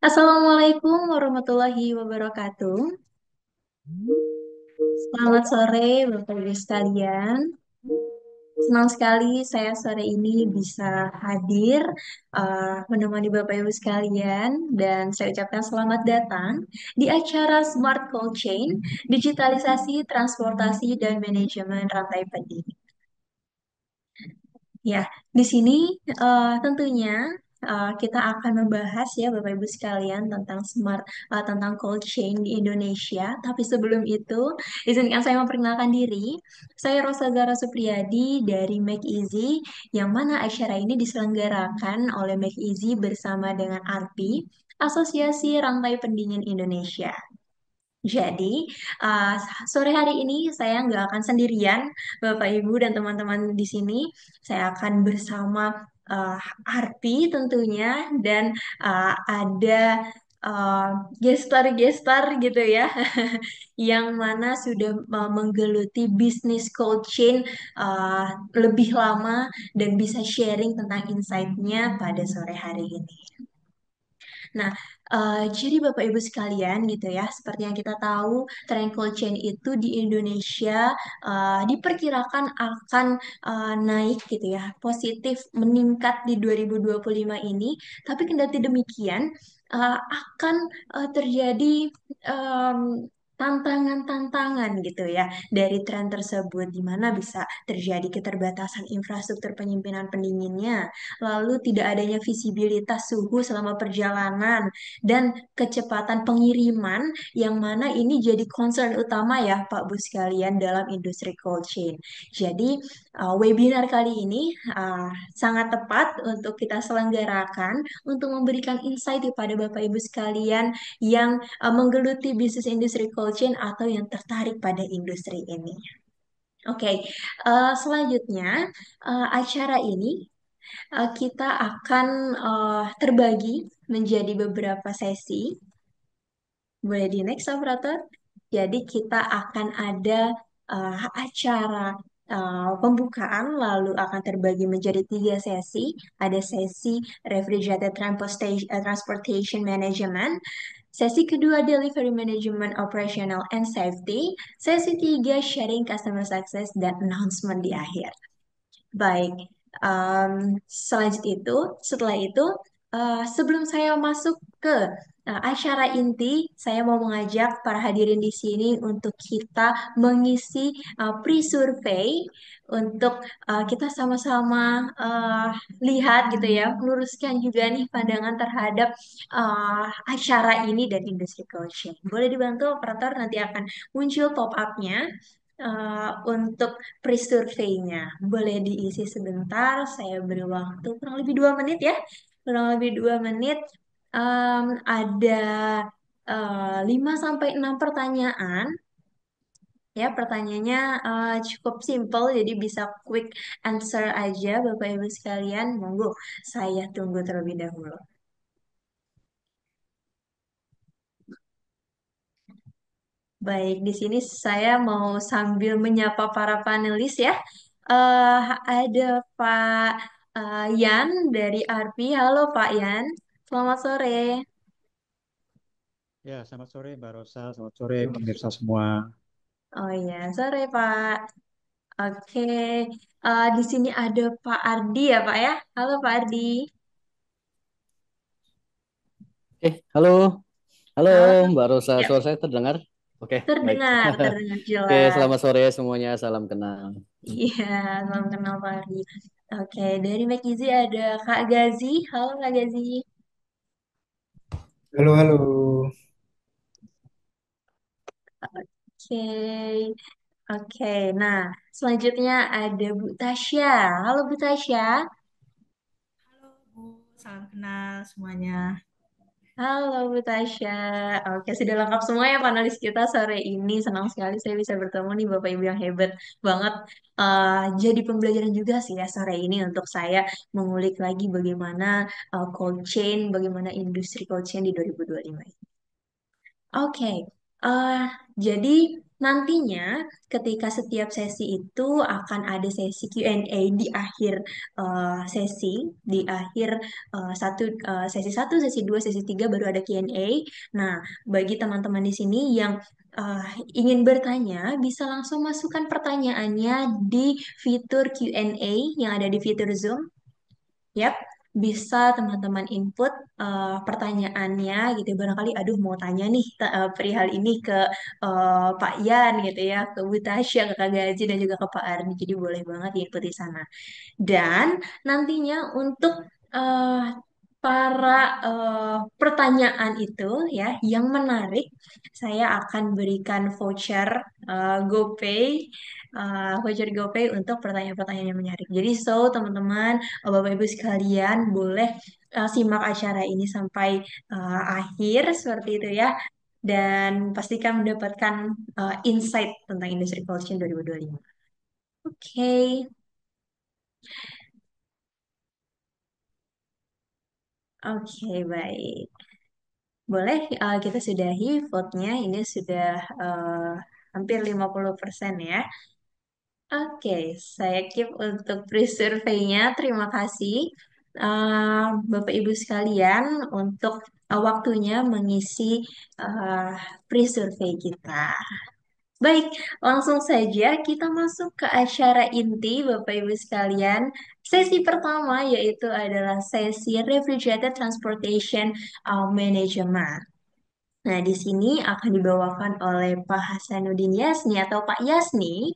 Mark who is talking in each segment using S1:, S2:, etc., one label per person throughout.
S1: Assalamualaikum warahmatullahi wabarakatuh. Selamat sore, Bapak Ibu sekalian. Senang sekali saya sore ini bisa hadir menemani Bapak Ibu sekalian dan saya ucapkan selamat datang di acara Smart Cold Chain, Digitalisasi, Transportasi, dan Manajemen Rantai Pendidik. Ya, di sini tentunya kita akan membahas ya Bapak Ibu sekalian tentang tentang cold chain di Indonesia. Tapi sebelum itu, izinkan saya memperkenalkan diri. Saya Rosa Zara Supriyadi dari Make Easy, yang mana acara ini diselenggarakan oleh Make Easy bersama dengan ARPI, Asosiasi Rantai Pendingin Indonesia. Jadi, uh, sore hari ini saya nggak akan sendirian, Bapak Ibu dan teman-teman di sini. Saya akan bersama uh, Arpi tentunya dan ada uh, gestar-gestar gitu ya, yang mana sudah menggeluti bisnis cold chain uh, lebih lama dan bisa sharing tentang insight-nya pada sore hari ini. Nah, jadi Bapak Ibu sekalian gitu ya, seperti yang kita tahu, tren cold chain itu di Indonesia diperkirakan akan naik gitu ya, positif meningkat di 2025 ini. Tapi kendati demikian, akan terjadi em, tantangan-tantangan gitu ya dari tren tersebut, di mana bisa terjadi keterbatasan infrastruktur penyimpinan pendinginnya, lalu tidak adanya visibilitas suhu selama perjalanan, dan kecepatan pengiriman yang mana ini jadi concern utama ya Pak Bu sekalian dalam industri cold chain. Jadi webinar kali ini sangat tepat untuk kita selenggarakan untuk memberikan insight kepada Bapak Ibu sekalian yang menggeluti bisnis industri cold chain atau yang tertarik pada industri ini. Oke, selanjutnya acara ini kita akan terbagi menjadi beberapa sesi. Boleh di next, operator? Jadi kita akan ada acara pembukaan, lalu akan terbagi menjadi tiga sesi. Ada sesi Refrigerated Transportation Management, sesi kedua Delivery Management Operational and Safety, sesi tiga Sharing Customer Success, dan announcement di akhir. Baik, setelah itu, sebelum saya masuk ke acara inti, saya mau mengajak para hadirin di sini untuk kita mengisi pre-survey untuk kita sama-sama lihat gitu ya, meluruskan juga nih pandangan terhadap acara ini dan industri coaching. Boleh dibantu operator, nanti akan muncul pop-up-nya untuk pre-survey-nya. Boleh diisi sebentar, saya beri waktu kurang lebih 2 menit ya. Kurang lebih 2 menit. Ada 5 sampai 6 pertanyaan. Ya, pertanyaannya cukup simple, jadi bisa quick answer aja Bapak Ibu sekalian. Monggo, saya tunggu terlebih dahulu. Baik, di sini saya mau sambil menyapa para panelis ya. Ada Pak Yan dari ARPI. Halo Pak Yan, selamat sore.
S2: Ya, selamat sore Mbak Rosa, selamat sore pemirsa semua.
S1: Oh iya, sore Pak. Oke, di sini ada Pak Ardi ya Pak ya. Halo Pak Ardi.
S3: Halo, halo
S1: Halo.
S3: Mbak Rosa,
S1: Ya,
S3: suara saya terdengar? Oke, baik.
S1: terdengar
S3: Oke,
S1: jelas.
S3: selamat sore semuanya, salam kenal.
S1: Iya, salam kenal Pak Ardi. Oke, dari McKinsey ada Kak Gazi. Halo Kak Gazi.
S4: Halo, halo.
S1: Oke, oke. Nah, selanjutnya ada Bu Tasya. Halo Bu Tasya.
S5: Halo Bu, salam kenal semuanya.
S1: Halo Bu Tasya. Oke, sudah lengkap semua ya panelis kita sore ini. Senang sekali saya bisa bertemu nih Bapak Ibu yang hebat banget. Jadi pembelajaran juga sih ya sore ini untuk saya mengulik lagi bagaimana cold chain, bagaimana industri cold chain di 2025 ini. Oke. Eh, jadi nantinya ketika setiap sesi itu akan ada sesi Q&A di akhir sesi, di akhir sesi satu, sesi 2, sesi 3 baru ada Q&A. Nah, bagi teman-teman di sini yang eh, ingin bertanya, bisa langsung masukkan pertanyaannya di fitur Q&A yang ada di fitur Zoom. Yap, bisa teman-teman input pertanyaannya gitu. Barangkali, aduh mau tanya nih perihal ini ke Pak Yan gitu ya, ke Bu Tasya, ke Kak Gaji, dan juga ke Pak Ardi. Jadi boleh banget input di sana. Dan nantinya untuk eh, para pertanyaan itu ya yang menarik, saya akan berikan voucher GoPay untuk pertanyaan-pertanyaan yang menarik. Jadi teman-teman, Bapak Ibu sekalian boleh simak acara ini sampai akhir seperti itu ya. Dan pastikan mendapatkan insight tentang industri collection 2025. Oke. Oke, baik. Boleh kita sudahi vote-nya. Ini sudah hampir 50% ya. Oke, saya keep untuk pre-survey-nya. Terima kasih Bapak Ibu sekalian untuk waktunya mengisi uh, pre-survey kita. Baik, langsung saja kita masuk ke acara inti Bapak Ibu sekalian. Sesi pertama yaitu adalah sesi Refrigerated Transportation Management. Nah, di sini akan dibawakan oleh Pak Hasanuddin Yasni atau Pak Yasni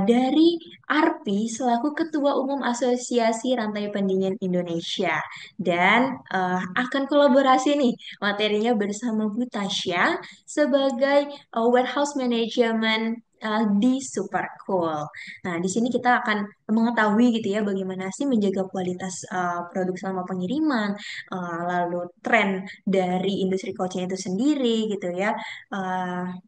S1: dari ARPI selaku Ketua Umum Asosiasi Rantai Pendingin Indonesia, dan akan kolaborasi nih materinya bersama Bu Tasya sebagai Warehouse Management di Supercool. Nah, di sini kita akan mengetahui gitu ya bagaimana sih menjaga kualitas produk selama pengiriman, lalu tren dari industri coaching itu sendiri gitu ya.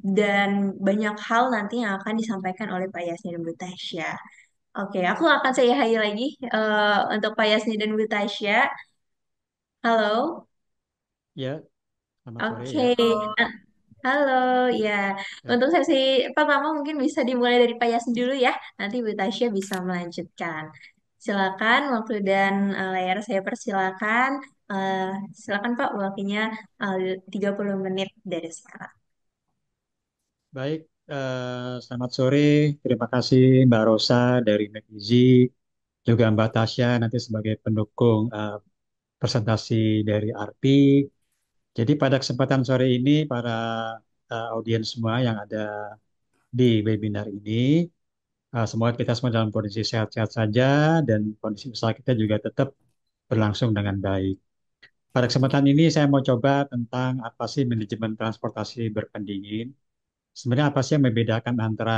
S1: Dan banyak hal nanti yang akan disampaikan oleh Pak Yasni dan Bu Tasya. Oke, aku akan say hi lagi untuk Pak Yasni dan Bu Tasya. Halo.
S2: Ya, selamat sore
S1: Oke.
S2: ya.
S1: Nah, halo, ya.
S2: Ya,
S1: Untuk sesi pertama mungkin bisa dimulai dari Pak Yasni dulu ya. Nanti Bu Tasya bisa melanjutkan. Silakan waktu dan layar saya persilakan. Eh, Silakan Pak, waktunya 30 menit dari sekarang.
S2: baik. Selamat sore. Terima kasih Mbak Rosa dari McKinsey, juga Mbak Tasya nanti sebagai pendukung presentasi dari ARPI. Jadi pada kesempatan sore ini, para audiens semua yang ada di webinar ini, semoga kita semua dalam kondisi sehat-sehat saja dan kondisi usaha kita juga tetap berlangsung dengan baik. Pada kesempatan ini saya mau coba tentang apa sih manajemen transportasi berpendingin. Sebenarnya apa sih yang membedakan antara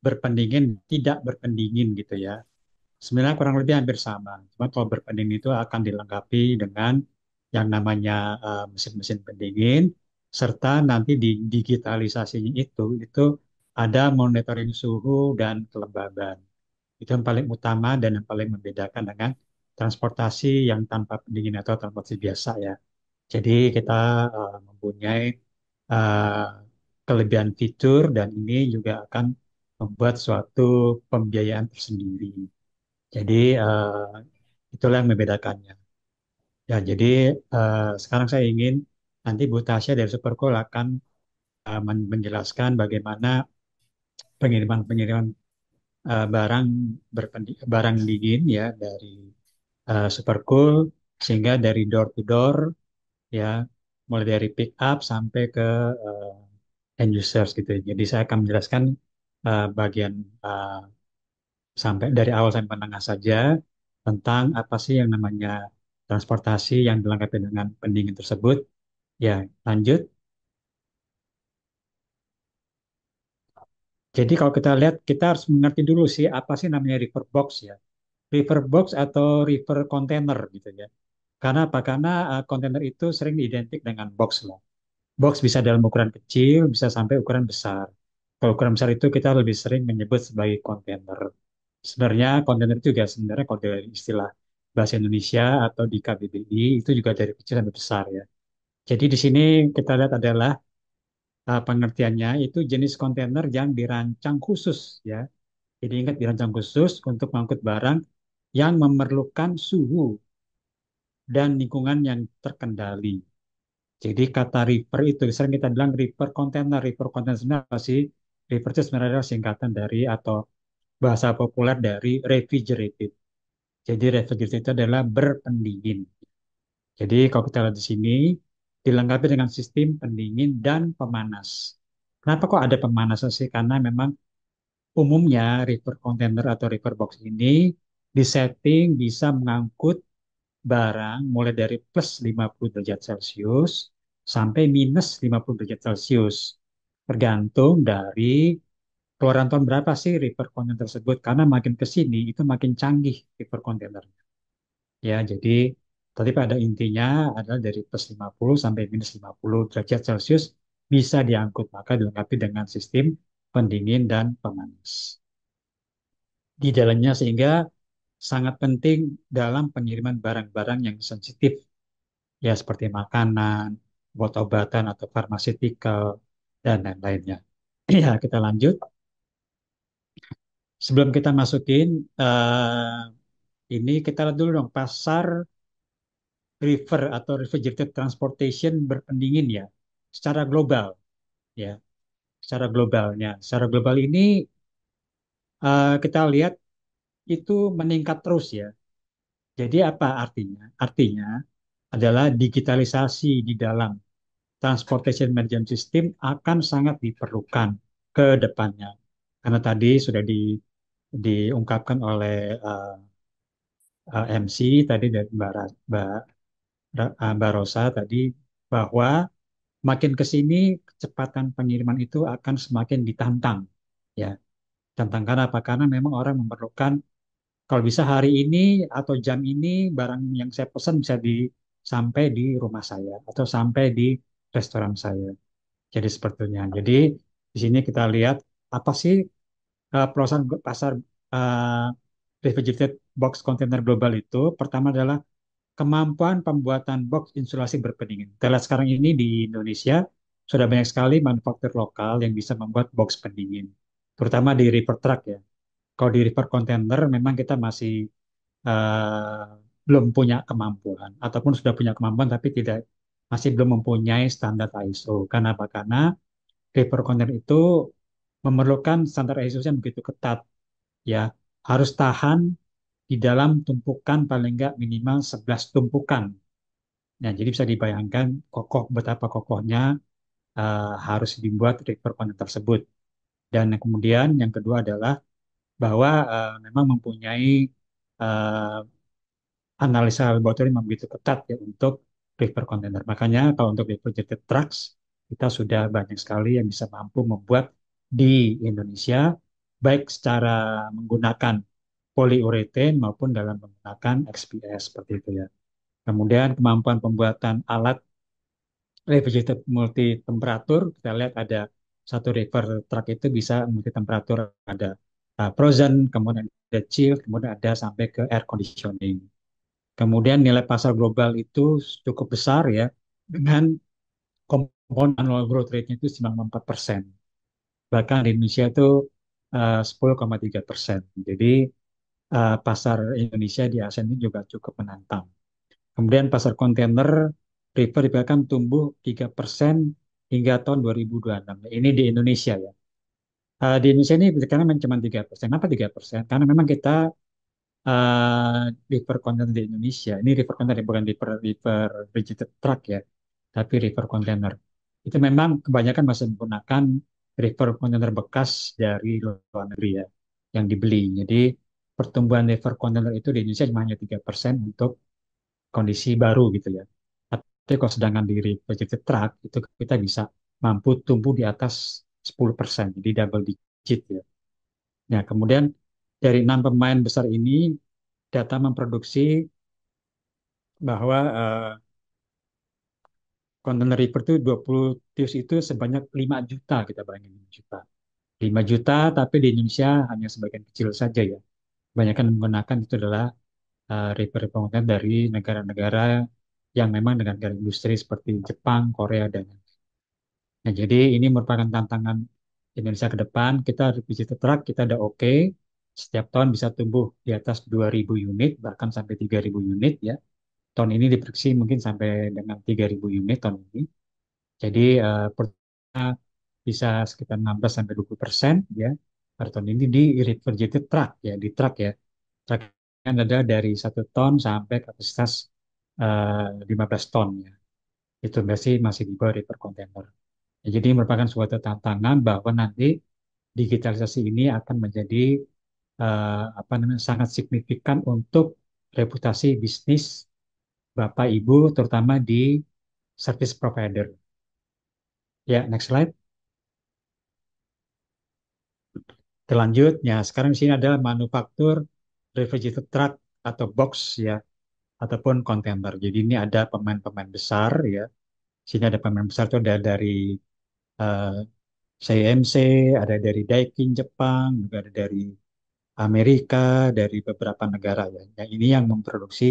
S2: berpendingin tidak berpendingin gitu ya. Sebenarnya kurang lebih hampir sama. Cuma kalau berpendingin itu akan dilengkapi dengan yang namanya mesin-mesin pendingin, serta nanti di digitalisasinya itu ada monitoring suhu dan kelembaban. Itu yang paling utama dan yang paling membedakan dengan transportasi yang tanpa pendingin atau transportasi biasa ya. Jadi kita mempunyai uh, kelebihan fitur dan ini juga akan membuat suatu pembiayaan tersendiri. Jadi itulah yang membedakannya. Ya, jadi sekarang saya ingin nanti Bu Tasya dari Supercool akan menjelaskan bagaimana pengiriman-pengiriman barang barang dingin ya dari Supercool, sehingga dari door to door ya, mulai dari pick up sampai ke end users gitu. Jadi saya akan menjelaskan bagian uh, sampai dari awal sampai menengah saja tentang apa sih yang namanya transportasi yang dilengkapi dengan pendingin tersebut. Ya, lanjut. Jadi kalau kita lihat, kita harus mengerti dulu sih apa sih namanya river box ya. River box atau river container gitu ya. Karena apa? Karena kontainer itu sering identik dengan box lah. Box bisa dalam ukuran kecil, bisa sampai ukuran besar. Kalau ukuran besar itu kita lebih sering menyebut sebagai kontainer. Sebenarnya kontainer itu juga sebenarnya kalau dari istilah bahasa Indonesia atau di KBBI itu juga dari kecil sampai besar ya. Jadi di sini kita lihat adalah pengertiannya itu jenis kontainer yang dirancang khusus ya. Jadi ingat dirancang khusus untuk mengangkut barang yang memerlukan suhu dan lingkungan yang terkendali. Jadi kata reefer itu sering kita bilang reefer kontainer. Reefer kontainer sebenarnya apa sih? Reefer itu sebenarnya adalah singkatan dari atau bahasa populer dari refrigerated. Jadi refrigerated itu adalah berpendingin. Jadi kalau kita lihat di sini dilengkapi dengan sistem pendingin dan pemanas. Kenapa kok ada pemanasan sih? Karena memang umumnya reefer container atau reefer box ini disetting bisa mengangkut barang mulai dari plus 50 derajat Celcius sampai minus 50 derajat Celcius. Tergantung dari keluaran tahun berapa sih reefer container tersebut. Karena makin ke sini itu makin canggih reefer container. Ya, jadi tadi pada intinya adalah dari plus 50 sampai minus 50 derajat Celcius bisa diangkut, maka dilengkapi dengan sistem pendingin dan pemanas di dalamnya sehingga sangat penting dalam pengiriman barang-barang yang sensitif ya seperti makanan, obat-obatan atau farmaseutical dan lain-lainnya. Ya, kita lanjut. Sebelum kita masukin ini kita lihat dulu dong pasar river atau refrigerated transportation berpendingin ya secara global ya secara globalnya secara global ini kita lihat itu meningkat terus ya jadi apa artinya artinya adalah digitalisasi di dalam transportation management system akan sangat diperlukan ke depannya karena tadi sudah diungkapkan oleh MC tadi dari Mbak Rosa tadi bahwa makin ke sini kecepatan pengiriman itu akan semakin ditantang ya tantang karena apa karena memang orang memerlukan kalau bisa hari ini atau jam ini barang yang saya pesan bisa sampai di rumah saya atau sampai di restoran saya jadi sepertinya jadi di sini kita lihat apa sih perusahaan pasar uh, refrigerated box container global itu pertama adalah kemampuan pembuatan box insulasi berpendingin. Kita lihat sekarang ini di Indonesia sudah banyak sekali manufaktur lokal yang bisa membuat box pendingin, terutama di river truck ya. Kalau di river container memang kita masih eh, belum punya kemampuan, ataupun sudah punya kemampuan tapi tidak masih belum mempunyai standar ISO. Karena apa? Karena river container itu memerlukan standar ISO yang begitu ketat, ya harus tahan di dalam tumpukan paling nggak minimal 11 tumpukan. Nah, jadi bisa dibayangkan kokoh betapa kokohnya harus dibuat river content tersebut. Dan yang kemudian yang kedua adalah bahwa memang mempunyai uh, analisa laboratorium yang begitu ketat ya untuk river container. Makanya kalau untuk refrigerated trucks kita sudah banyak sekali yang bisa mampu membuat di Indonesia baik secara menggunakan polyurethane maupun dalam menggunakan XPS seperti itu ya. Kemudian kemampuan pembuatan alat refrigerated multi temperatur kita lihat ada satu river truck itu bisa multi temperatur ada frozen kemudian ada chill kemudian ada sampai ke air conditioning kemudian nilai pasar global itu cukup besar ya dengan compound annual growth rate-nya itu 94%, bahkan di Indonesia itu 10,3%. Jadi pasar Indonesia di ASEAN ini juga cukup menantang. Kemudian pasar kontainer river diperkirakan tumbuh 3% hingga tahun 2026. Ini di Indonesia ya. Di Indonesia ini karena memang cuma 3%. Kenapa 3%? Karena memang kita river container di Indonesia, ini river container bukan river rigid truck ya, tapi river container. Itu memang kebanyakan masih menggunakan river container bekas dari luar negeri ya, yang dibeli. Jadi pertumbuhan river container itu di Indonesia cuma hanya 3% untuk kondisi baru gitu ya. Tapi kalau sedangkan di refrigerated truck itu kita bisa mampu tumbuh di atas 10%, jadi double digit ya. Nah, kemudian dari 6 pemain besar ini data memproduksi bahwa container river itu 20 TEUs itu sebanyak 5 juta kita bayangin 5 juta. 5 juta tapi di Indonesia hanya sebagian kecil saja ya. Kebanyakan menggunakan itu adalah river container dari negara-negara yang memang dengan negara industri seperti Jepang, Korea dan Nah, jadi ini merupakan tantangan Indonesia ke depan. Kita LPG truck kita udah oke. Setiap tahun bisa tumbuh di atas 2.000 unit, bahkan sampai 3.000 unit ya. Tahun ini diprediksi mungkin sampai dengan 3.000 unit tahun ini. Jadi bisa sekitar 16 sampai 20% ya per tahun ini di refrigerated truck ya, di truk ya. Truk kan ada dari 1 ton sampai kapasitas 15 ton ya. Itu masih di bawah reefer container. Ya, jadi merupakan suatu tantangan bahwa nanti digitalisasi ini akan menjadi apa namanya sangat signifikan untuk reputasi bisnis Bapak Ibu terutama di service provider. Ya, next slide. Kita lanjut. Ya, sekarang di sini adalah manufaktur refrigerated truck atau box ya ataupun kontainer. Jadi ini ada pemain-pemain besar ya. Sini ada pemain besar itu ada dari eh, CMC, ada dari Daikin Jepang, juga ada dari Amerika, dari beberapa negara ya. Yang ini yang memproduksi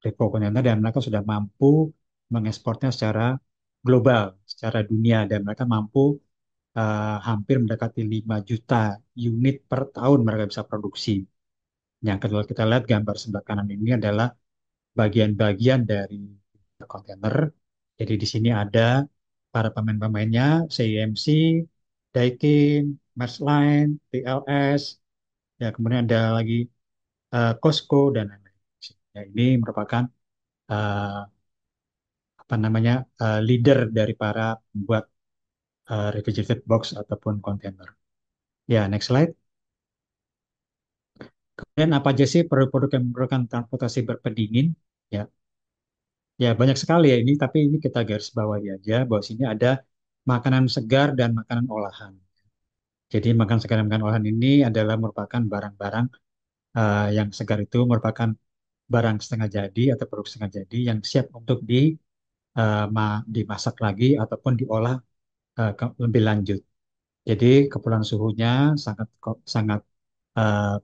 S2: repo kontainer dan mereka sudah mampu mengekspornya secara global, secara dunia dan mereka mampu hampir mendekati 5 juta unit per tahun mereka bisa produksi. Yang kedua kita lihat gambar sebelah kanan ini adalah bagian-bagian dari kontainer. Jadi di sini ada para pemain-pemainnya, CIMC, Daikin, Maersk Line, TLS, ya kemudian ada lagi Costco dan lain-lain. Ya, ini merupakan eh, apa namanya leader dari para pembuat refrigerated box ataupun kontainer. Ya, next slide. Kemudian apa aja sih produk-produk yang memerlukan transportasi berpendingin? Ya, ya banyak sekali ya ini, tapi ini kita garis bawahi aja bahwa sini ada makanan segar dan makanan olahan. Jadi makanan segar dan makanan olahan ini adalah merupakan barang-barang yang segar itu merupakan barang setengah jadi atau produk setengah jadi yang siap untuk dimasak lagi ataupun diolah lebih lanjut. Jadi keperluan suhunya sangat sangat eh,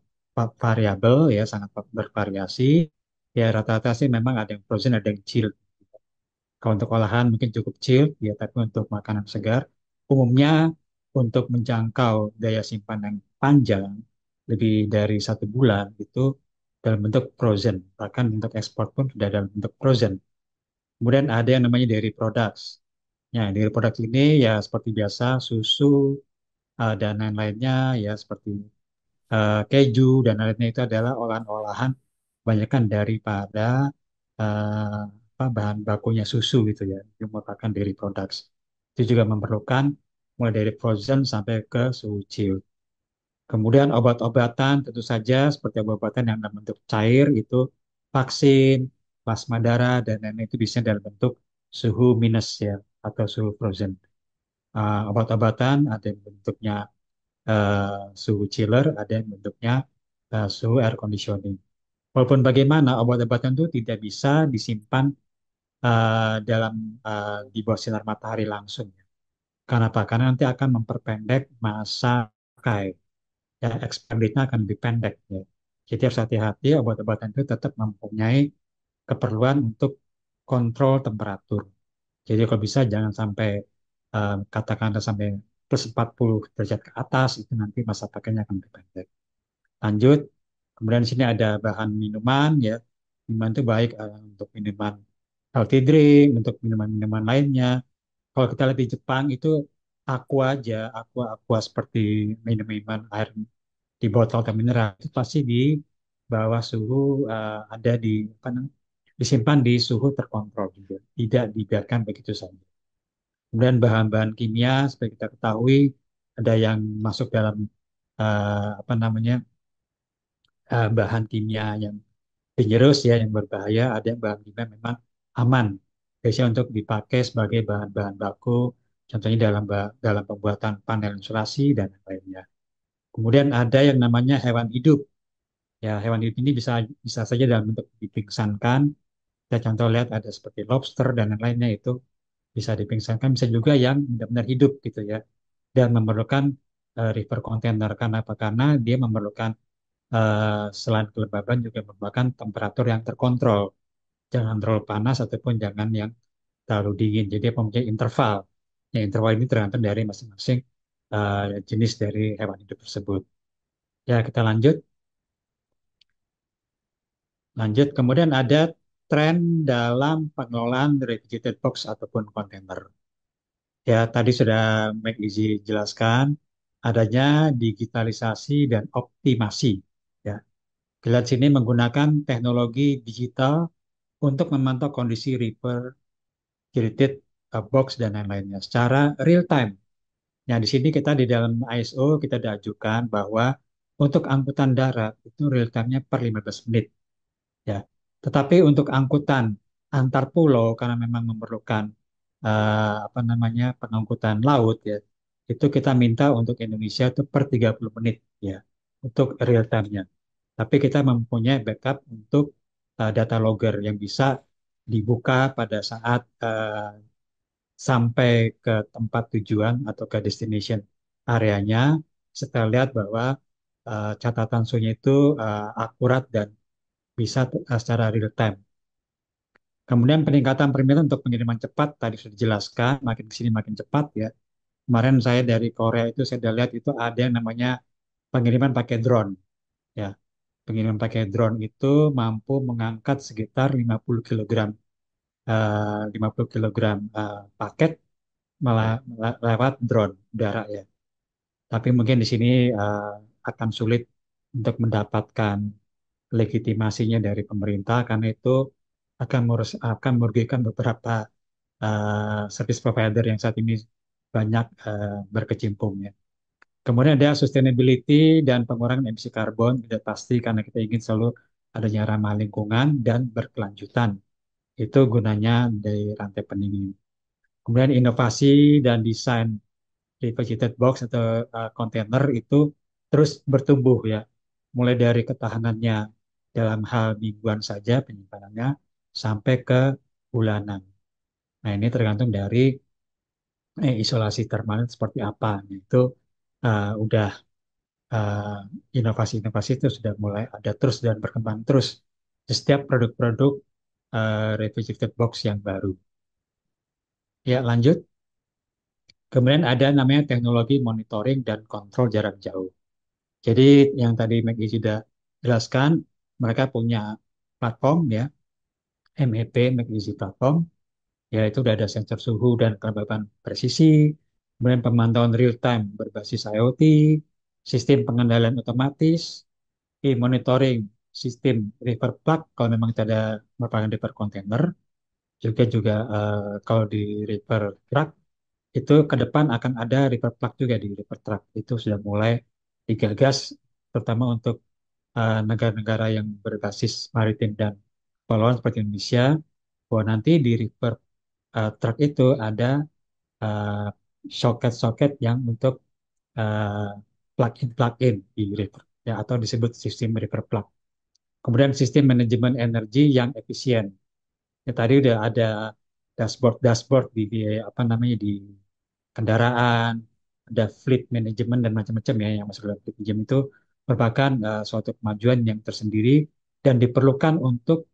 S2: variabel ya, sangat bervariasi. Ya rata-rata sih memang ada yang frozen, ada yang chilled. Kalau untuk olahan mungkin cukup chilled ya, tapi untuk makanan segar umumnya untuk menjangkau daya simpan yang panjang lebih dari 1 bulan itu dalam bentuk frozen. Bahkan untuk ekspor pun sudah dalam bentuk frozen. Kemudian ada yang namanya dairy products. Ya, dairy products ini ya seperti biasa susu dan lain-lainnya ya seperti keju dan lainnya itu adalah olahan-olahan kebanyakan daripada eh, bahan bakunya susu gitu ya, yang merupakan dairy products. Itu juga memerlukan mulai dari frozen sampai ke suhu chill. Kemudian obat-obatan tentu saja seperti obat-obatan yang dalam bentuk cair itu vaksin, plasma darah dan lain-lain itu bisa dalam bentuk suhu minus ya atau suhu frozen. Obat-obatan ada yang bentuknya suhu chiller, ada yang bentuknya suhu air conditioning. Walaupun bagaimana obat-obatan itu tidak bisa disimpan dalam di bawah sinar matahari langsung. Karena apa? Karena nanti akan memperpendek masa pakai. Ya, expire date-nya akan lebih pendek. Ya. Jadi harus hati-hati obat-obatan itu tetap mempunyai keperluan untuk kontrol temperatur. Jadi kalau bisa jangan sampai katakanlah sampai plus 40 derajat ke atas itu nanti masa pakainya akan lebih pendek. Lanjut, kemudian di sini ada bahan minuman ya. Minuman itu baik untuk minuman healthy drink, untuk minuman-minuman lainnya. Kalau kita lihat di Jepang itu aqua aja, aqua seperti minum-minuman air di botol atau mineral itu pasti di bawah suhu ada di apa namanya disimpan di suhu terkontrol juga, tidak dibiarkan begitu saja. Kemudian bahan-bahan kimia seperti kita ketahui ada yang masuk dalam apa namanya bahan kimia yang dangerous ya, yang berbahaya, ada yang bahan kimia memang aman, biasanya untuk dipakai sebagai bahan-bahan baku, contohnya dalam pembuatan panel insulasi dan lainnya. Kemudian ada yang namanya hewan hidup. Ya, hewan hidup ini bisa bisa saja dalam bentuk dipingsankan. Kita contoh lihat ada seperti lobster dan lain-lainnya itu bisa dipingsankan, bisa juga yang benar-benar hidup gitu ya. Dan memerlukan river container karena apa? Karena dia memerlukan selain kelembaban juga merupakan temperatur yang terkontrol. Jangan terlalu panas ataupun jangan yang terlalu dingin. Jadi mempunyai interval Ya, interval ini tergantung dari masing-masing jenis dari hewan hidup tersebut. Ya, kita lanjut. Lanjut, kemudian ada tren dalam pengelolaan refrigerated box ataupun kontainer. Ya, tadi sudah Meg Izzy jelaskan adanya digitalisasi dan optimasi. Ya, kita sini menggunakan teknologi digital untuk memantau kondisi refrigerated box dan lain-lainnya secara real time. Nah, di sini kita di dalam ISO kita diajukan bahwa untuk angkutan darat itu real time-nya per 15 menit. Ya. Tetapi untuk angkutan antar pulau karena memang memerlukan apa namanya pengangkutan laut ya, itu kita minta untuk Indonesia itu per 30 menit ya untuk real time-nya. Tapi kita mempunyai backup untuk data logger yang bisa dibuka pada saat sampai ke tempat tujuan atau ke destination areanya setelah lihat bahwa catatan suhunya itu akurat dan bisa secara real time. Kemudian peningkatan permintaan untuk pengiriman cepat tadi sudah dijelaskan, makin ke sini makin cepat ya. Kemarin saya dari Korea itu saya sudah lihat itu ada yang namanya pengiriman pakai drone ya. Pengiriman pakai drone itu mampu mengangkat sekitar 50 kilogram 50 kilogram paket lewat drone udara ya. Tapi mungkin di sini eh, akan sulit untuk mendapatkan legitimasinya dari pemerintah karena itu akan merugikan beberapa service provider yang saat ini banyak berkecimpung ya. Kemudian ada sustainability dan pengurangan emisi karbon tidak pasti karena kita ingin selalu adanya ramah lingkungan dan berkelanjutan. Itu gunanya dari rantai pendingin. Kemudian inovasi dan desain refrigerated box atau kontainer itu terus bertumbuh ya. Mulai dari ketahanannya dalam hal mingguan saja penyimpanannya sampai ke bulanan. Nah, ini tergantung dari isolasi termalnya seperti apa. Nah, itu udah inovasi-inovasi itu sudah mulai ada terus dan berkembang terus di setiap produk-produk refrigerated box yang baru. Ya, lanjut. Kemudian ada namanya teknologi monitoring dan kontrol jarak jauh. Jadi yang tadi Maggie sudah jelaskan, mereka punya platform ya, MEP Magnesia Platform, yaitu sudah ada sensor suhu dan kelembaban presisi, kemudian pemantauan real time berbasis IoT, sistem pengendalian otomatis, monitoring sistem river plug kalau memang tidak ada merupakan river container, juga juga kalau di river truck itu ke depan akan ada river plug juga di river truck itu sudah mulai digagas terutama untuk negara-negara yang berbasis maritim dan kepulauan seperti Indonesia bahwa nanti di river truck itu ada uh, soket-soket yang untuk uh, plug-in di river ya atau disebut sistem river plug. Kemudian sistem manajemen energi yang efisien. Ya, tadi udah ada dashboard di apa namanya di kendaraan, ada fleet management dan macam-macam ya yang masuk dalam fleet management itu merupakan suatu kemajuan yang tersendiri dan diperlukan untuk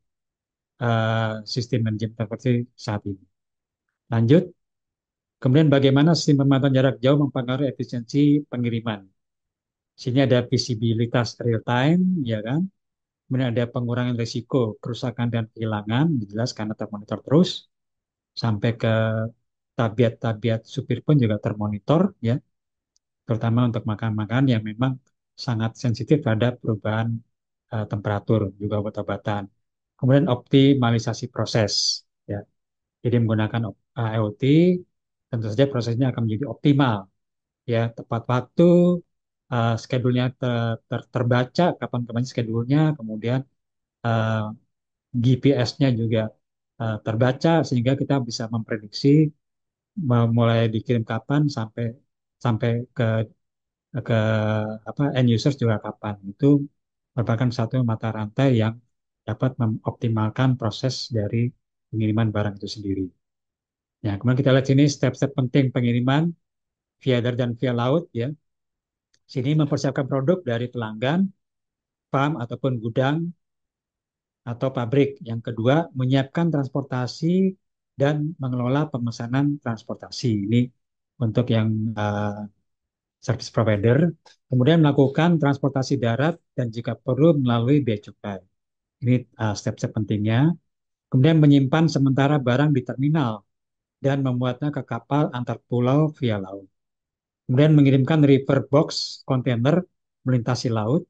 S2: sistem manajemen transportasi saat ini. Lanjut, kemudian bagaimana sistem pemantauan jarak jauh mempengaruhi efisiensi pengiriman. Sini ada visibilitas real time, ya kan? Kemudian ada pengurangan risiko kerusakan dan kehilangan, jelas karena termonitor terus sampai ke tabiat-tabiat supir pun juga termonitor, ya. Terutama untuk makan-makan yang memang sangat sensitif terhadap perubahan temperatur, juga obat-obatan. Kemudian optimalisasi proses, ya. Jadi menggunakan IoT, tentu saja prosesnya akan menjadi optimal, ya, tepat waktu, schedule-nya terbaca, kapan-kapan schedule-nya, kemudian eh, GPS-nya juga terbaca, sehingga kita bisa memprediksi mulai dikirim kapan sampai sampai ke apa end users juga kapan. Itu merupakan satu mata rantai yang dapat mengoptimalkan proses dari pengiriman barang itu sendiri. Ya, kemudian kita lihat sini step-step penting pengiriman via darat dan via laut ya. Sini mempersiapkan produk dari pelanggan, farm ataupun gudang atau pabrik. Yang kedua, menyiapkan transportasi dan mengelola pemesanan transportasi. Ini untuk yang service provider, kemudian melakukan transportasi darat dan jika perlu melalui bea cukai. Ini step-step pentingnya. Kemudian menyimpan sementara barang di terminal dan memuatnya ke kapal antar pulau via laut. Kemudian mengirimkan river box kontainer melintasi laut,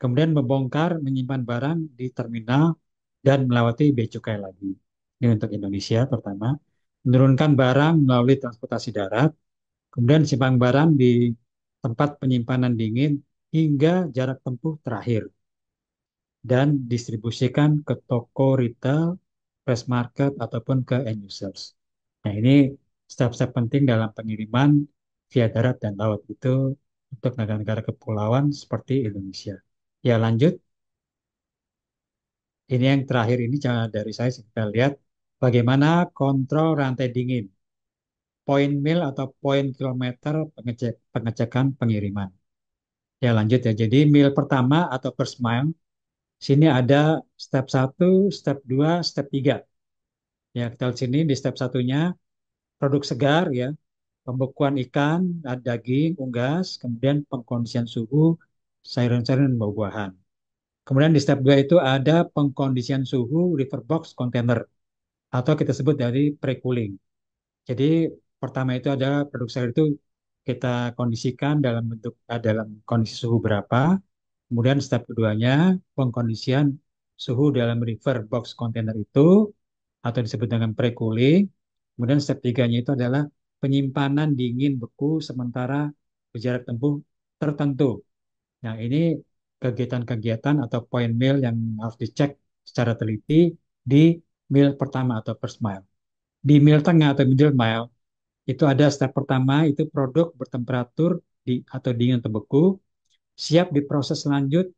S2: kemudian membongkar menyimpan barang di terminal dan melewati bea cukai lagi. Ini untuk Indonesia pertama. Menurunkan barang melalui transportasi darat, kemudian simpan barang di tempat penyimpanan dingin hingga jarak tempuh terakhir dan distribusikan ke toko retail, fresh market ataupun ke end users. Nah, ini step-step penting dalam pengiriman via darat dan laut itu untuk negara-negara kepulauan seperti Indonesia. Ya, lanjut. Ini yang terakhir ini dari saya kita lihat bagaimana kontrol rantai dingin, point mil atau point kilometer pengecekan pengiriman. Ya, lanjut ya. Jadi mil pertama atau first mile, sini ada step satu, step 2, step 3. Ya, kita lihat sini di step satunya produk segar ya, pembekuan ikan, daging, unggas, kemudian pengkondisian suhu, sayuran-sayuran dan buah-buahan. Kemudian di step 2 itu ada pengkondisian suhu river box container atau kita sebut dari pre-cooling. Jadi pertama itu adalah produk sayur itu kita kondisikan dalam bentuk dalam kondisi suhu berapa. Kemudian step keduanya pengkondisian suhu dalam river box container itu atau disebut dengan pre-cooling. Kemudian step tiganya itu adalah penyimpanan dingin beku sementara berjarak tempuh tertentu. Nah, ini kegiatan-kegiatan atau point meal yang harus dicek secara teliti di meal pertama atau first mile. Di meal tengah atau middle mile, itu ada step pertama, itu produk bertemperatur atau dingin atau beku, siap diproses lanjut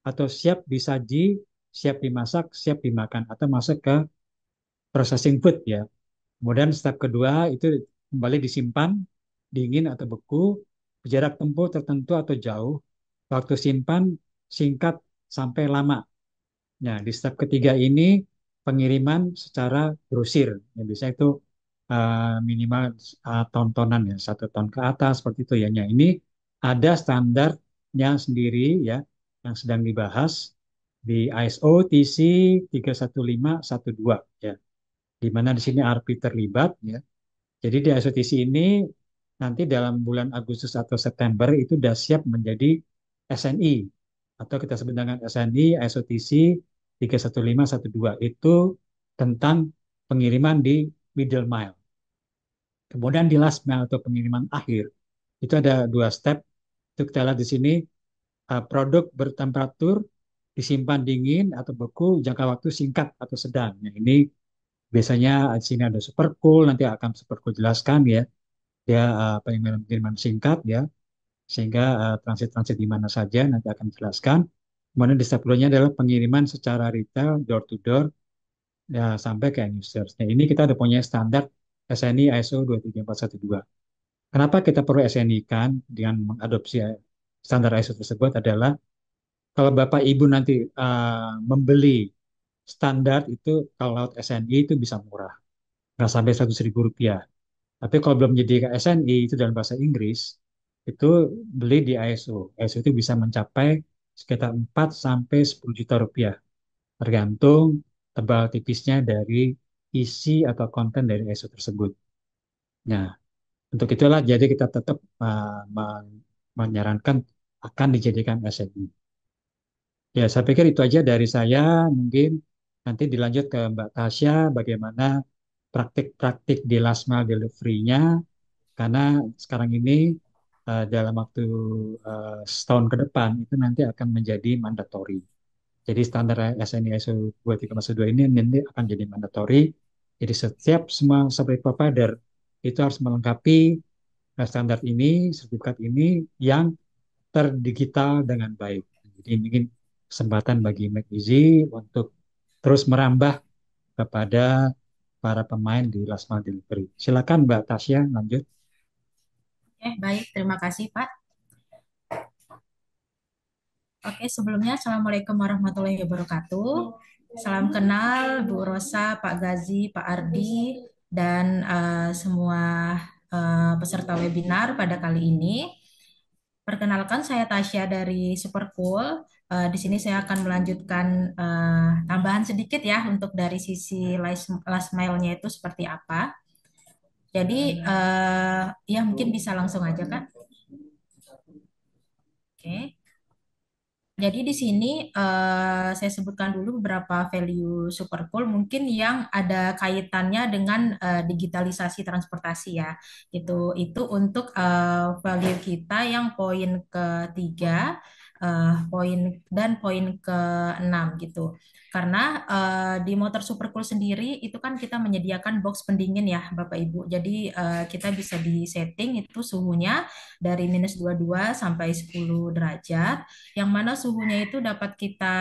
S2: atau siap disaji, siap dimasak, siap dimakan, atau masuk ke processing food ya. Kemudian step kedua itu kembali disimpan, dingin atau beku, jarak tempuh tertentu atau jauh, waktu simpan singkat sampai lama. Nah, di step ketiga ini pengiriman secara grosir. Ya, biasanya itu minimal ton-tonan ya, 1 ton ke atas seperti itu ya. Nah, ini ada standarnya sendiri ya yang sedang dibahas di ISO TC 31512 ya. Di mana di sini ARPI terlibat ya. Jadi di ISO TC ini nanti dalam bulan Agustus atau September itu sudah siap menjadi SNI atau kita sebut dengan SNI ISOTC 31512 itu tentang pengiriman di middle mile. Kemudian di last mile atau pengiriman akhir itu ada 2 step. Itu kita lihat di sini produk bertemperatur disimpan dingin atau beku jangka waktu singkat atau sedang. Nah, ini biasanya di sini ada super cool, nanti akan super cool jelaskan ya. Dia pengiriman singkat ya, sehingga transit-transit di mana saja nanti akan dijelaskan. Kemudian di step kedua adalah pengiriman secara retail door to door ya, sampai ke end users. Nah, ini kita udah punya standar SNI ISO 23412. Kenapa kita perlu SNI kan dengan mengadopsi standar ISO tersebut adalah kalau Bapak Ibu nanti membeli standar itu kalau lewat SNI itu bisa murah, nggak sampai Rp100.000. Tapi kalau belum jadi SNI itu dalam bahasa Inggris, itu beli di ISO. ISO itu bisa mencapai sekitar 4 sampai 10 juta rupiah, tergantung tebal tipisnya dari isi atau konten dari ISO tersebut. Nah, untuk itulah jadi kita tetap menyarankan akan dijadikan SNI. Ya, saya pikir itu aja dari saya. Mungkin nanti dilanjut ke Mbak Tasya bagaimana praktik-praktik di last mile delivery-nya karena sekarang ini dalam waktu setahun ke depan itu nanti akan menjadi mandatori. Jadi standar SNI ISO 23412 ini nanti akan jadi mandatori. Jadi setiap semua service provider itu harus melengkapi standar ini, sertifikat ini yang terdigital dengan baik. Jadi mungkin kesempatan bagi McEasy untuk terus merambah kepada para pemain di last mile delivery. Silakan Mbak Tasya lanjut.
S5: Baik, terima kasih Pak. Oke, sebelumnya Assalamualaikum warahmatullahi wabarakatuh. Salam kenal Bu Rosa, Pak Gazi, Pak Ardi, dan semua peserta webinar pada kali ini. Perkenalkan, saya Tasya dari Supercool. Di sini saya akan melanjutkan tambahan sedikit ya untuk dari sisi last mile-nya itu seperti apa. Jadi ya mungkin bisa langsung aja Kak. Oke. Jadi di sini saya sebutkan dulu beberapa value super cool mungkin yang ada kaitannya dengan digitalisasi transportasi ya. Itu untuk value kita yang poin ketiga, poin dan poin keenam gitu. Karena di motor super cool sendiri itu kan kita menyediakan box pendingin ya Bapak Ibu. Jadi kita bisa di setting itu suhunya dari -22 sampai 10 derajat yang mana suhunya itu dapat kita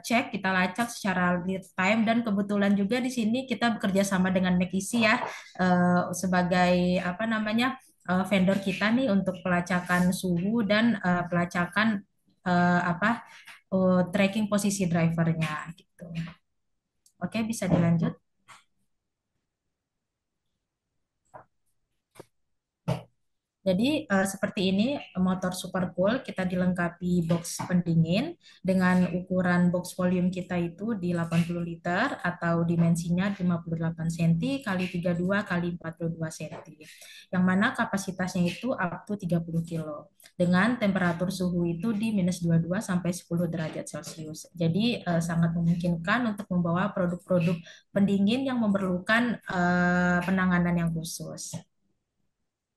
S5: cek, kita lacak secara real time dan kebetulan juga di sini kita bekerja sama dengan McKinsey ya sebagai apa namanya vendor kita nih untuk pelacakan suhu dan pelacakan apa tracking posisi drivernya gitu. Oke, bisa dilanjut. Jadi seperti ini motor super cool kita dilengkapi box pendingin dengan ukuran box volume kita itu di 80 liter atau dimensinya 58 cm kali 32 kali 42 cm. Yang mana kapasitasnya itu up to 30 kilo dengan temperatur suhu itu di -22 sampai 10 derajat Celcius. Jadi sangat memungkinkan untuk membawa produk-produk pendingin yang memerlukan penanganan yang khusus.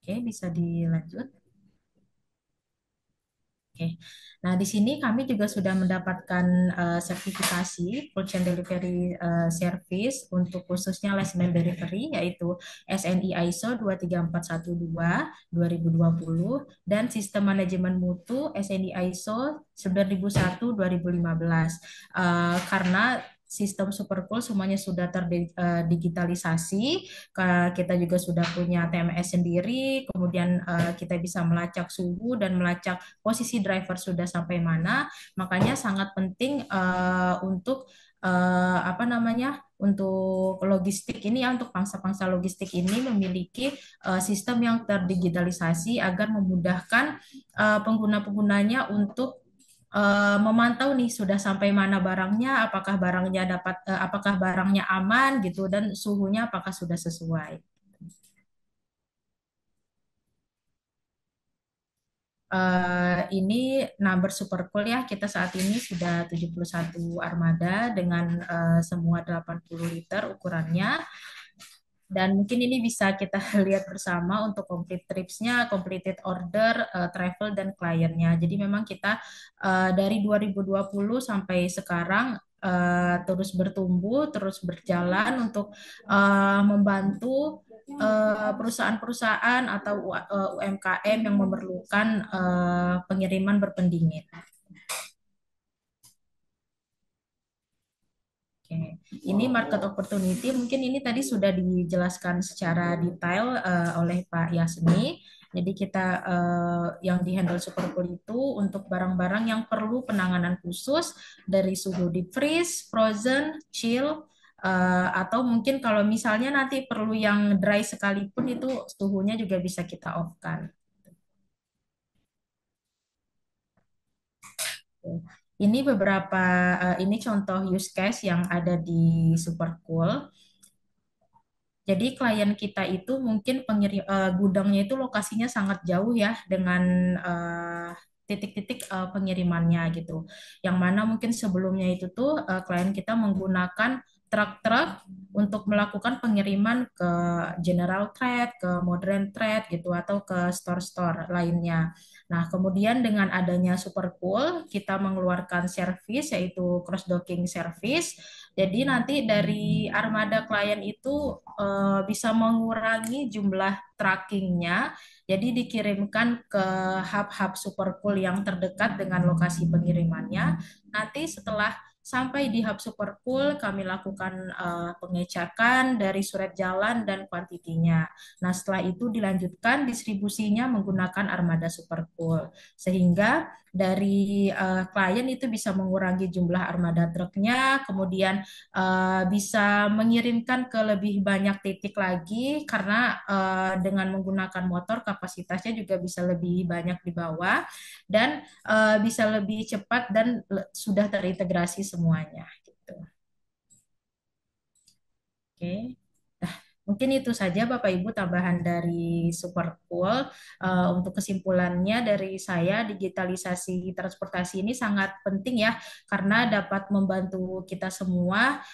S5: Oke, bisa dilanjut. Oke. Nah, di sini kami juga sudah mendapatkan sertifikasi Full Chain Delivery Service untuk khususnya last mile delivery yaitu SNI ISO 23412 2020 dan Sistem Manajemen Mutu SNI ISO 9001 2015. Karena sistem Supercool semuanya sudah terdigitalisasi, kita juga sudah punya TMS sendiri, kemudian kita bisa melacak suhu dan melacak posisi driver sudah sampai mana, makanya sangat penting untuk apa namanya untuk logistik ini ya untuk pangsa-pangsa logistik ini memiliki sistem yang terdigitalisasi agar memudahkan pengguna-penggunanya untuk memantau nih sudah sampai mana barangnya, apakah barangnya aman gitu dan suhunya apakah sudah sesuai. Ini number super cool ya. Kita saat ini sudah 71 armada dengan semua 80 liter ukurannya. Dan mungkin ini bisa kita lihat bersama untuk complete trips-nya, completed order, travel, dan kliennya. Jadi memang kita dari 2020 sampai sekarang terus bertumbuh, terus berjalan untuk membantu perusahaan-perusahaan atau UMKM yang memerlukan pengiriman berpendingin. Oke. Ini market opportunity, mungkin ini tadi sudah dijelaskan secara detail oleh Pak Yasmi. Jadi kita yang dihandle Supercool itu untuk barang-barang yang perlu penanganan khusus dari suhu deep freeze, frozen, chill, atau mungkin kalau misalnya nanti perlu yang dry sekalipun itu suhunya juga bisa kita off-kan. Ini beberapa ini contoh use case yang ada di Supercool. Jadi klien kita itu mungkin gudangnya itu lokasinya sangat jauh ya dengan titik-titik pengirimannya gitu. Yang mana mungkin sebelumnya itu tuh klien kita menggunakan truk-truk untuk melakukan pengiriman ke general trade, ke modern trade gitu atau ke store-store lainnya. Nah, kemudian dengan adanya Supercool, kita mengeluarkan service yaitu cross docking service. Jadi nanti dari armada klien itu bisa mengurangi jumlah trackingnya. Jadi dikirimkan ke hub-hub Supercool yang terdekat dengan lokasi pengirimannya. Nanti setelah Sampai di hub Supercool kami lakukan pengecekan dari surat jalan dan kuantitinya. Nah, setelah itu dilanjutkan distribusinya menggunakan armada Supercool. Sehingga dari klien itu bisa mengurangi jumlah armada truknya, kemudian bisa mengirimkan ke lebih banyak titik lagi karena dengan menggunakan motor kapasitasnya juga bisa lebih banyak dibawa dan bisa lebih cepat dan sudah terintegrasi semuanya gitu. Oke. Nah, mungkin itu saja Bapak Ibu tambahan dari Supercool. Untuk kesimpulannya dari saya, digitalisasi transportasi ini sangat penting ya, karena dapat membantu kita semua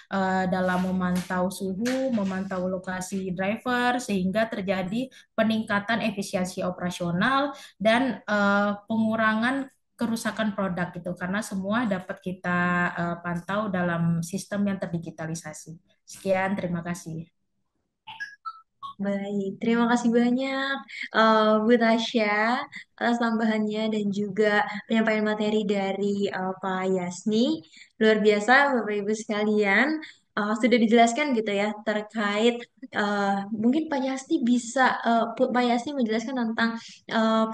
S5: dalam memantau suhu, memantau lokasi driver, sehingga terjadi peningkatan efisiensi operasional dan pengurangan kerusakan produk gitu, karena semua dapat kita pantau dalam sistem yang terdigitalisasi. Sekian, terima kasih.
S1: Baik, terima kasih banyak Bu Tasya atas tambahannya dan juga penyampaian materi dari Pak Yasni. Luar biasa Bapak Ibu sekalian. Sudah dijelaskan gitu ya terkait mungkin Pak Yasni bisa Pak Yasni menjelaskan tentang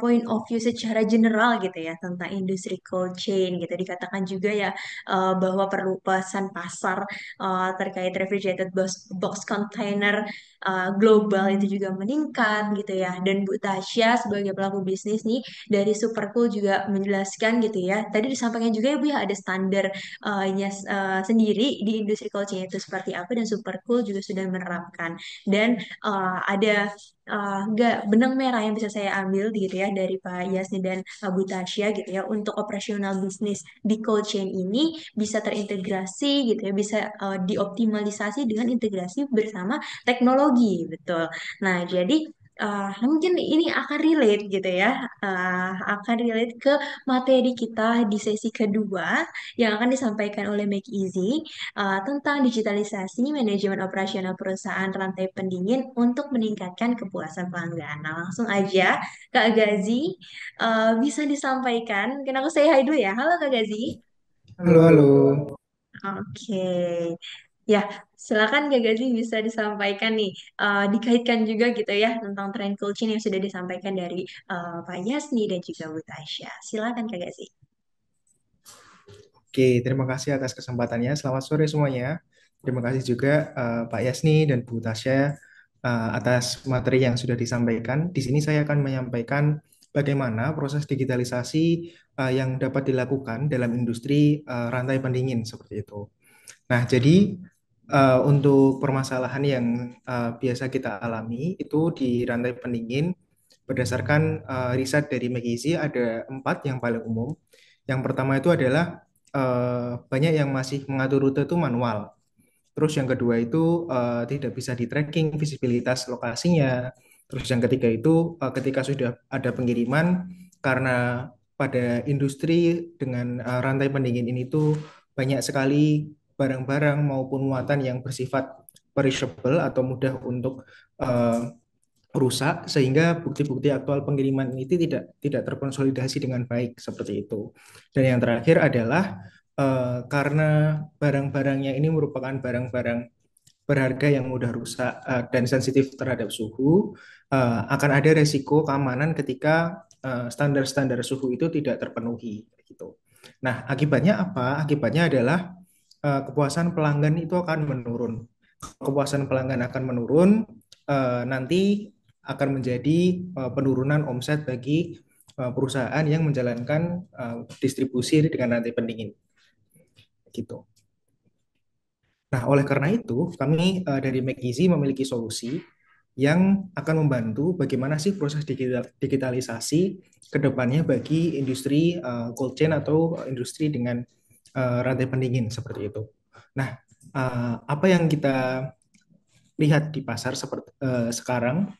S1: point of view secara general gitu ya tentang industri cold chain gitu. Dikatakan juga ya bahwa perluasan pasar terkait refrigerated box container global itu juga meningkat gitu ya. Dan Bu Tasya sebagai pelaku bisnis nih dari Supercool juga menjelaskan gitu ya. Tadi disampaikan juga ya Bu ya ada standar sendiri di industri cold chain itu seperti apa dan Supercool juga sudah menerapkan. Dan ada nggak benang merah yang bisa saya ambil gitu ya dari Pak Yasni dan Bu Tasya gitu ya untuk operasional bisnis di cold chain ini bisa terintegrasi gitu ya bisa dioptimalisasi dengan integrasi bersama teknologi, betul. Nah, jadi mungkin ini akan relate gitu ya, akan relate ke materi kita di sesi kedua yang akan disampaikan oleh Make Easy tentang digitalisasi manajemen operasional perusahaan rantai pendingin untuk meningkatkan kepuasan pelanggan. Nah, langsung aja Kak Gazi bisa disampaikan. Mungkin aku say hi dulu ya. Halo Kak Gazi.
S4: Halo, halo.
S1: Oke, ya silakan Kak Gazi bisa disampaikan nih, dikaitkan juga gitu ya tentang tren coaching yang sudah disampaikan dari Pak Yasni dan juga Bu Tasya. Silakan Kak Gazi.
S4: Oke, terima kasih atas kesempatannya. Selamat sore semuanya. Terima kasih juga Pak Yasni dan Bu Tasya atas materi yang sudah disampaikan. Di sini saya akan menyampaikan bagaimana proses digitalisasi yang dapat dilakukan dalam industri rantai pendingin seperti itu. Nah, jadi untuk permasalahan yang biasa kita alami itu di rantai pendingin berdasarkan riset dari McKinsey ada 4 yang paling umum. Yang pertama itu adalah banyak yang masih mengatur rute itu manual. Terus yang kedua itu tidak bisa di tracking visibilitas lokasinya. Terus yang ketiga itu ketika sudah ada pengiriman karena pada industri dengan rantai pendingin ini tuh banyak sekali barang-barang maupun muatan yang bersifat perishable atau mudah untuk uh, rusak sehingga bukti-bukti aktual pengiriman itu tidak terkonsolidasi dengan baik seperti itu. Dan yang terakhir adalah karena barang-barangnya ini merupakan barang-barang berharga yang mudah rusak dan sensitif terhadap suhu, akan ada resiko keamanan ketika standar-standar suhu itu tidak terpenuhi gitu. Nah, akibatnya apa? Akibatnya adalah kepuasan pelanggan itu akan menurun. Kepuasan pelanggan akan menurun, nanti akan menjadi penurunan omset bagi perusahaan yang menjalankan distribusi dengan rantai pendingin gitu. Nah, oleh karena itu, kami dari McKinsey memiliki solusi yang akan membantu bagaimana sih proses digitalisasi ke depannya bagi industri cold chain atau industri dengan rantai pendingin seperti itu. Nah, apa yang kita lihat di pasar seperti sekarang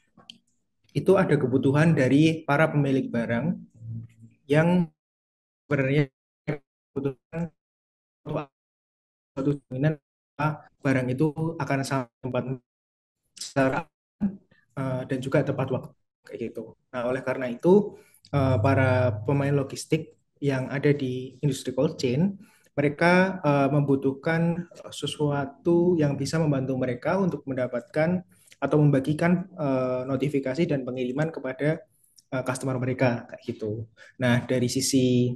S4: itu ada kebutuhan dari para pemilik barang yang sebenarnya kebutuhan suatu jaminan barang itu akan sampai tempat secara dan juga tepat waktu kayak gitu. Nah, oleh karena itu para pemain logistik yang ada di industri cold chain mereka membutuhkan sesuatu yang bisa membantu mereka untuk mendapatkan atau membagikan notifikasi dan pengiriman kepada customer mereka kayak gitu. Nah, dari sisi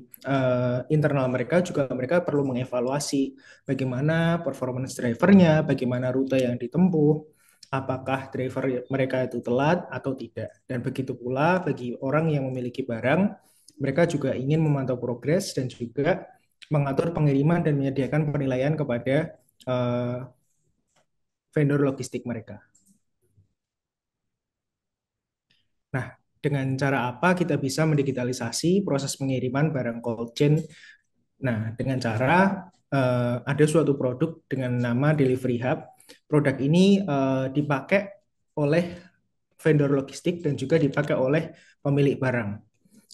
S4: internal mereka juga mereka perlu mengevaluasi bagaimana performance drivernya, bagaimana rute yang ditempuh, apakah driver mereka itu telat atau tidak. Dan begitu pula bagi orang yang memiliki barang, mereka juga ingin memantau progres dan juga mengatur pengiriman dan menyediakan penilaian kepada uh, vendor logistik mereka. Nah, dengan cara apa kita bisa mendigitalisasi proses pengiriman barang cold chain? Nah, dengan cara ada suatu produk dengan nama Delivery Hub. Produk ini dipakai oleh vendor logistik dan juga dipakai oleh pemilik barang.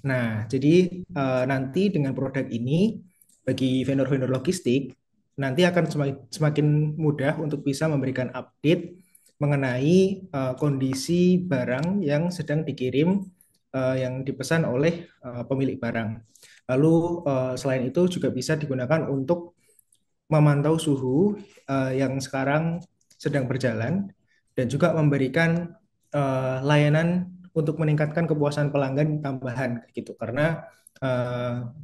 S4: Nah, jadi nanti dengan produk ini bagi vendor-vendor logistik nanti akan semakin mudah untuk bisa memberikan update mengenai kondisi barang yang sedang dikirim yang dipesan oleh pemilik barang. Lalu selain itu juga bisa digunakan untuk memantau suhu yang sekarang sedang berjalan dan juga memberikan layanan untuk meningkatkan kepuasan pelanggan tambahan gitu karena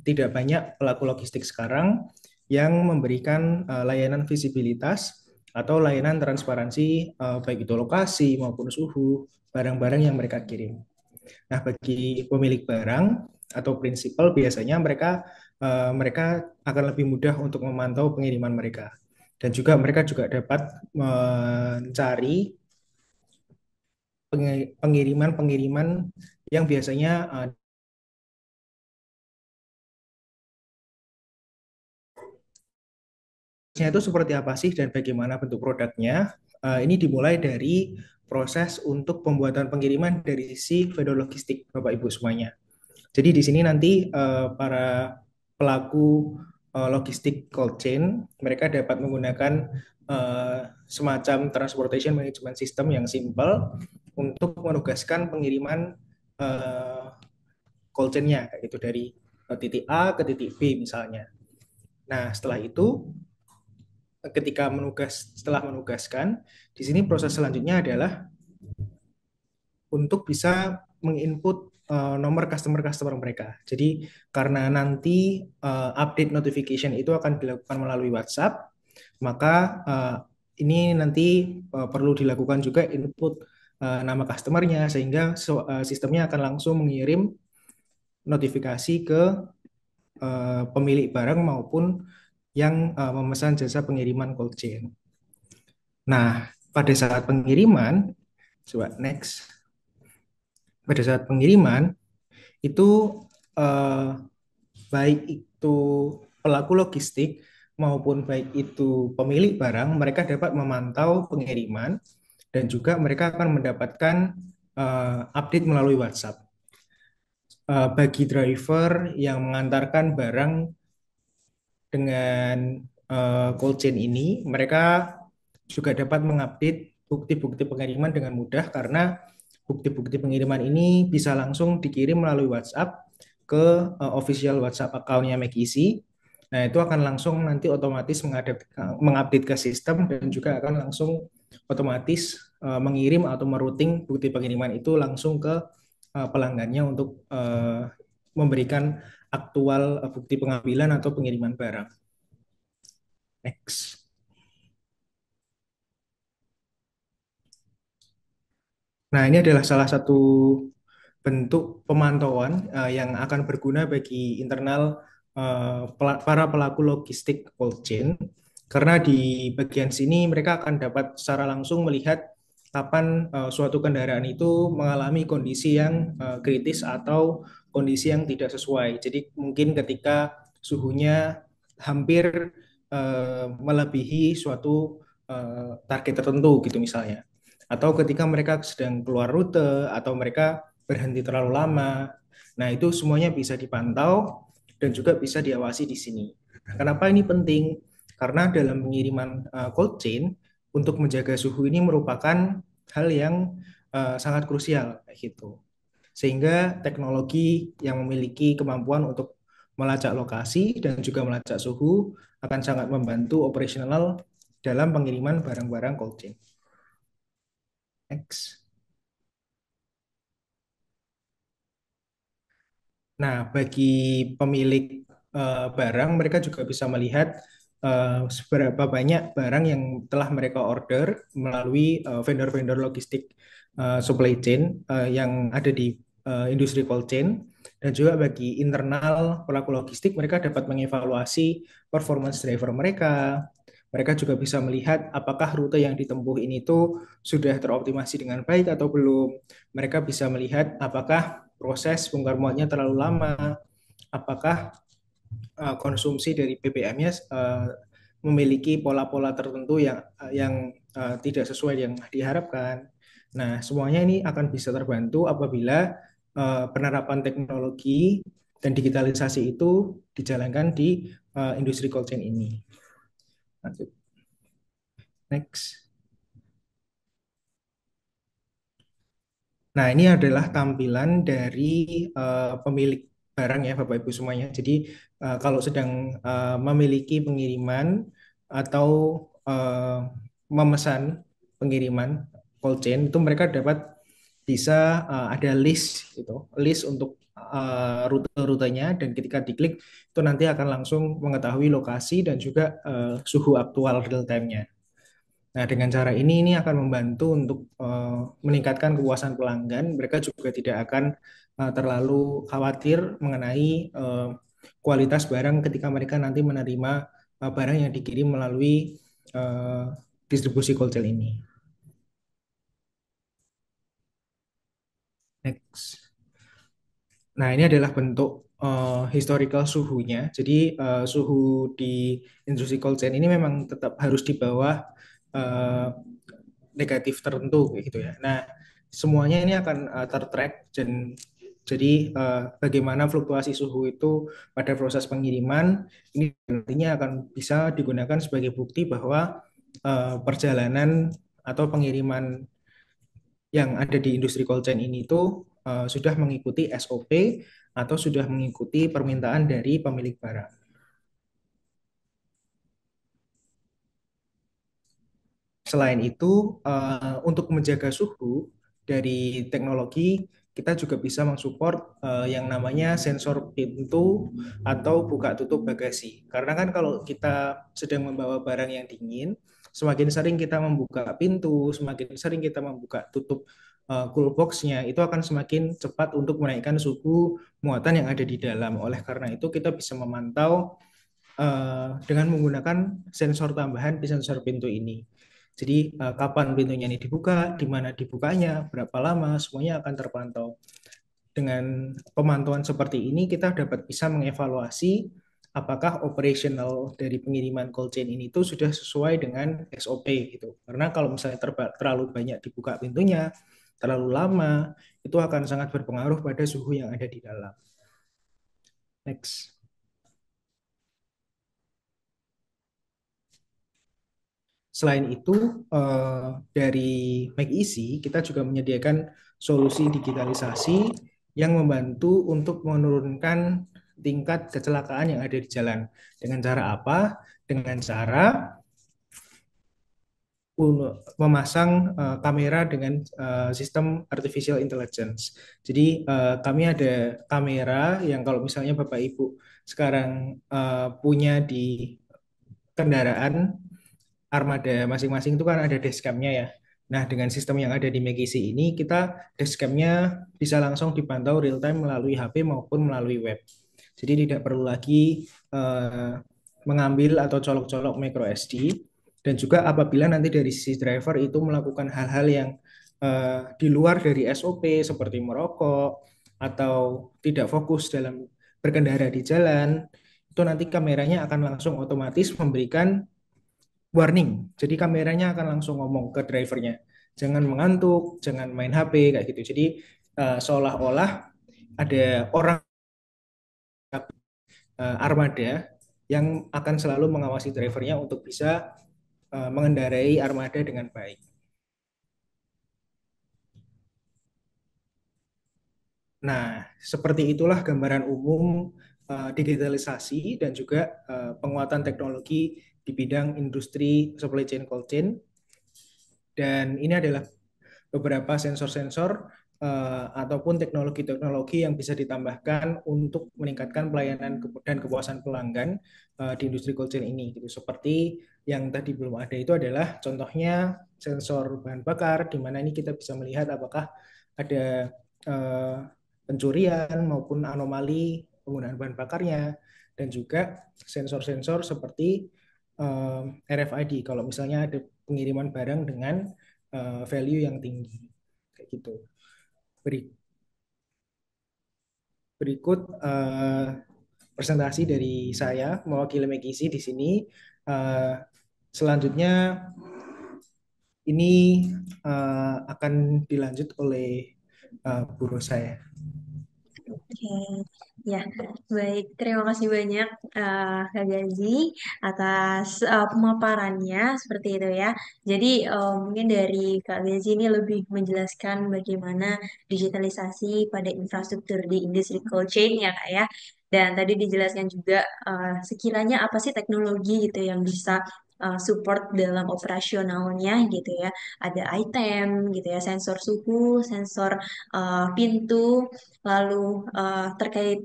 S4: tidak banyak pelaku logistik sekarang yang memberikan layanan visibilitas atau layanan transparansi baik itu lokasi maupun suhu barang-barang yang mereka kirim. Nah, bagi pemilik barang atau prinsipal biasanya mereka akan lebih mudah untuk memantau pengiriman mereka. Dan juga mereka juga dapat mencari pengiriman-pengiriman yang biasanya itu seperti apa sih dan bagaimana bentuk produknya. Ini dimulai dari proses untuk pembuatan pengiriman dari sisi vendor logistik, Bapak Ibu semuanya. Jadi di sini nanti para pelaku logistik cold chain mereka dapat menggunakan semacam transportation management system yang simple untuk menugaskan pengiriman cold chain-nya kayak gitu dari titik A ke titik B misalnya. Nah, setelah itu setelah menugaskan, di sini proses selanjutnya adalah untuk bisa menginput nomor customer-customer mereka. Jadi karena nanti update notification itu akan dilakukan melalui WhatsApp, maka ini nanti perlu dilakukan juga input nama customernya sehingga sistemnya akan langsung mengirim notifikasi ke pemilik barang maupun yang memesan jasa pengiriman cold chain. Nah, pada saat pengiriman, coba next. Pada saat pengiriman itu eh, baik itu pelaku logistik maupun baik itu pemilik barang, mereka dapat memantau pengiriman dan juga mereka akan mendapatkan update melalui WhatsApp. Bagi driver yang mengantarkan barang dengan cold chain ini, mereka juga dapat mengupdate bukti-bukti pengiriman dengan mudah karena bukti-bukti pengiriman ini bisa langsung dikirim melalui WhatsApp ke official WhatsApp account-nya McEasy. Nah, itu akan langsung nanti otomatis mengupdate ke sistem dan juga akan langsung otomatis mengirim atau merouting bukti pengiriman itu langsung ke pelanggannya untuk memberikan aktual bukti pengambilan atau pengiriman barang. Next. Nah, ini adalah salah satu bentuk pemantauan yang akan berguna bagi internal para pelaku logistik cold chain. Karena di bagian sini mereka akan dapat secara langsung melihat kapan suatu kendaraan itu mengalami kondisi yang kritis atau kondisi yang tidak sesuai. Jadi mungkin ketika suhunya hampir melebihi suatu target tertentu gitu misalnya. Atau ketika mereka sedang keluar rute atau mereka berhenti terlalu lama. Nah, itu semuanya bisa dipantau dan juga bisa diawasi di sini. Kenapa ini penting? Karena dalam pengiriman cold chain untuk menjaga suhu ini merupakan hal yang sangat krusial gitu. Sehingga teknologi yang memiliki kemampuan untuk melacak lokasi dan juga melacak suhu akan sangat membantu operasional dalam pengiriman barang-barang cold chain. Next. Nah, bagi pemilik barang, mereka juga bisa melihat seberapa banyak barang yang telah mereka order melalui vendor-vendor logistik supply chain yang ada di industri cold chain. Dan juga bagi internal pelaku logistik, mereka dapat mengevaluasi performance driver mereka. Mereka juga bisa melihat apakah rute yang ditempuh ini tuh sudah teroptimasi dengan baik atau belum. Mereka bisa melihat apakah proses bongkar muatnya terlalu lama, apakah konsumsi dari BBM-nya memiliki pola-pola tertentu yang tidak sesuai yang diharapkan. Nah, semuanya ini akan bisa terbantu apabila penerapan teknologi dan digitalisasi itu dijalankan di industri cold chain ini. Lanjut. Next. Nah, ini adalah tampilan dari pemilik barang ya, Bapak Ibu semuanya. Jadi, kalau sedang memiliki pengiriman atau uh, memesan pengiriman cold chain, itu mereka dapat bisa ada list gitu, list untuk rute-rutenya, dan ketika diklik itu nanti akan langsung mengetahui lokasi dan juga suhu aktual real time-nya. Nah, dengan cara ini akan membantu untuk meningkatkan kepuasan pelanggan. Mereka juga tidak akan terlalu khawatir mengenai kualitas barang ketika mereka nanti menerima barang yang dikirim melalui eh, distribusi cold chain ini. Next. Nah, ini adalah bentuk historical suhunya. Jadi, suhu di industri cold chain ini memang tetap harus di bawah eh, negatif tertentu kayak gitu ya. Nah, semuanya ini akan tertrack, dan jadi bagaimana fluktuasi suhu itu pada proses pengiriman ini nantinya akan bisa digunakan sebagai bukti bahwa perjalanan atau pengiriman yang ada di industri cold chain ini tuh sudah mengikuti SOP atau sudah mengikuti permintaan dari pemilik barang. Selain itu, untuk menjaga suhu dari teknologi, kita juga bisa mensupport yang namanya sensor pintu atau buka tutup bagasi. Karena kan kalau kita sedang membawa barang yang dingin, semakin sering kita membuka pintu, semakin sering kita membuka tutup cool box-nya, itu akan semakin cepat untuk menaikkan suhu muatan yang ada di dalam. Oleh karena itu, kita bisa memantau dengan menggunakan sensor tambahan di sensor pintu ini. Jadi kapan pintunya ini dibuka, di mana dibukanya, berapa lama, semuanya akan terpantau. Dengan pemantauan seperti ini, kita dapat bisa mengevaluasi apakah operasional dari pengiriman cold chain ini itu sudah sesuai dengan SOP gitu. Karena kalau misalnya terlalu banyak dibuka pintunya, terlalu lama, itu akan sangat berpengaruh pada suhu yang ada di dalam. Next. Selain itu, dari McEasy, kita juga menyediakan solusi digitalisasi yang membantu untuk menurunkan tingkat kecelakaan yang ada di jalan. Dengan cara apa? Dengan cara memasang kamera dengan sistem artificial intelligence. Jadi kami ada kamera yang kalau misalnya Bapak Ibu sekarang punya di kendaraan armada masing-masing itu kan ada dashcam-nya ya. Nah, dengan sistem yang ada di Megisi ini, kita dashcam-nya bisa langsung dipantau real time melalui HP maupun melalui web. Jadi tidak perlu lagi mengambil atau colok-colok micro SD. Dan juga apabila nanti dari sisi driver itu melakukan hal-hal yang di luar dari SOP seperti merokok atau tidak fokus dalam berkendara di jalan, itu nanti kameranya akan langsung otomatis memberikan warning. Jadi kameranya akan langsung ngomong ke drivernya, jangan mengantuk, jangan main HP kayak gitu. Jadi seolah-olah ada orang armada yang akan selalu mengawasi drivernya untuk bisa mengendarai armada dengan baik. Nah, seperti itulah gambaran umum digitalisasi dan juga penguatan teknologi di bidang industri supply chain cold chain. Dan ini adalah beberapa sensor-sensor ataupun teknologi-teknologi yang bisa ditambahkan untuk meningkatkan pelayanan dan kepuasan pelanggan di industri cold chain ini. Gitu. Seperti yang tadi belum ada itu adalah contohnya sensor bahan bakar, di mana ini kita bisa melihat apakah ada pencurian maupun anomali penggunaan bahan bakarnya, dan juga sensor-sensor seperti RFID kalau misalnya ada pengiriman barang dengan value yang tinggi kayak gitu. Berikut presentasi dari saya mewakili McKinsey di sini. Selanjutnya ini akan dilanjut oleh Bu Rosa ya.
S1: Oke, ya, baik. Terima kasih banyak Kak Gazi atas pemaparannya seperti itu ya. Jadi mungkin dari Kak Gazi ini lebih menjelaskan bagaimana digitalisasi pada infrastruktur di industri cold chain ya Kak ya. Dan tadi dijelaskan juga sekiranya apa sih teknologi gitu yang bisa support dalam operasionalnya gitu ya. Ada item gitu ya, sensor suhu, sensor pintu. Lalu terkait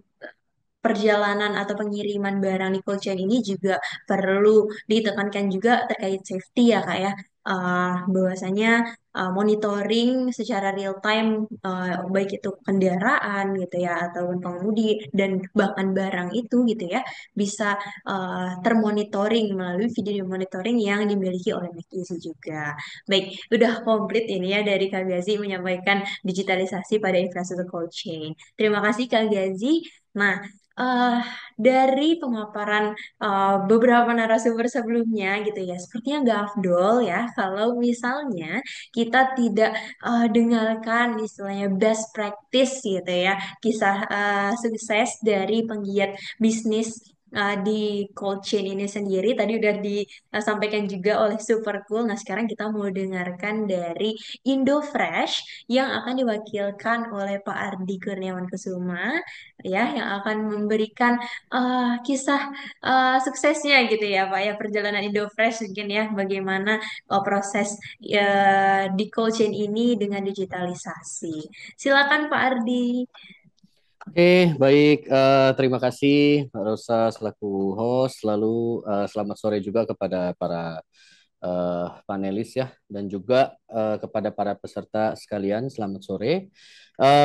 S1: perjalanan atau pengiriman barang di cold chain ini juga perlu ditekankan juga terkait safety ya Kak ya. Bahwasanya monitoring secara real time baik itu kendaraan gitu ya ataupun pengemudi dan bahkan barang itu gitu ya bisa termonitoring melalui video monitoring yang dimiliki oleh McKinsey juga. Baik, udah komplit ini ya dari Kak Gazi menyampaikan digitalisasi pada infrastruktur cold chain. Terima kasih Kak Gazi. Nah, eh dari pemaparan beberapa narasumber sebelumnya gitu ya, sepertinya nggak afdol ya kalau misalnya kita tidak dengarkan istilahnya best practice gitu ya, kisah sukses dari penggiat bisnis di cold chain ini sendiri. Tadi udah disampaikan juga oleh Super Cool. Nah, sekarang kita mau dengarkan dari Indofresh yang akan diwakilkan oleh Pak Ardi Kurniawan Kusuma ya yang akan memberikan kisah suksesnya gitu ya Pak ya perjalanan Indofresh mungkin ya bagaimana proses di cold chain ini dengan digitalisasi. Silakan Pak Ardi.
S3: Oke, baik. Terima kasih Mbak Rosa selaku host. Lalu selamat sore juga kepada para panelis ya, dan juga kepada para peserta sekalian. Selamat sore.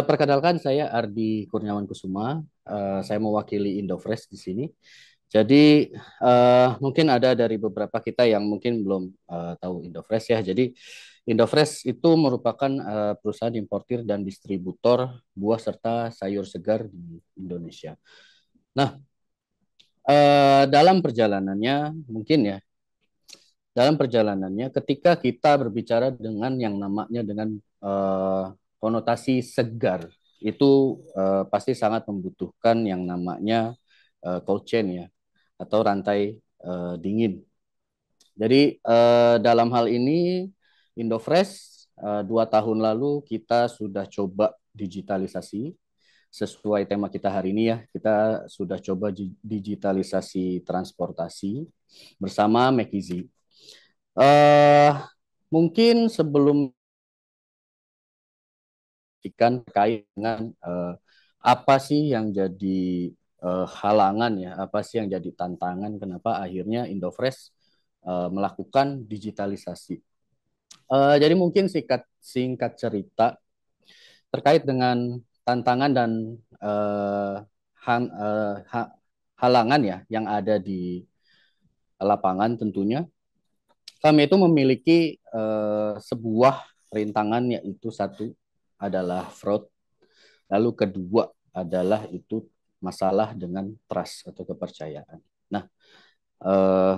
S3: Perkenalkan saya Ardi Kurniawan Kusuma. Saya mewakili Indofresh di sini. Jadi mungkin ada dari beberapa kita yang mungkin belum tahu Indofresh ya. Jadi Indofresh itu merupakan perusahaan importir dan distributor buah serta sayur segar di Indonesia. Nah, dalam perjalanannya mungkin ya, dalam perjalanannya ketika kita berbicara dengan yang namanya dengan konotasi segar, itu pasti sangat membutuhkan yang namanya cold chain ya, atau rantai dingin. Jadi dalam hal ini Indofresh 2 tahun lalu kita sudah coba digitalisasi sesuai tema kita hari ini ya. Kita sudah coba digitalisasi transportasi bersama McKinsey. Eh Mungkin sebelum ikan terkait dengan apa sih yang jadi halangan ya, apa sih yang jadi tantangan kenapa akhirnya Indofresh melakukan digitalisasi. Jadi mungkin singkat singkat cerita terkait dengan tantangan dan uh, han, halangan ya yang ada di lapangan tentunya. Kami itu memiliki sebuah rintangan, yaitu satu adalah fraud, lalu kedua adalah itu masalah dengan trust atau kepercayaan. Nah,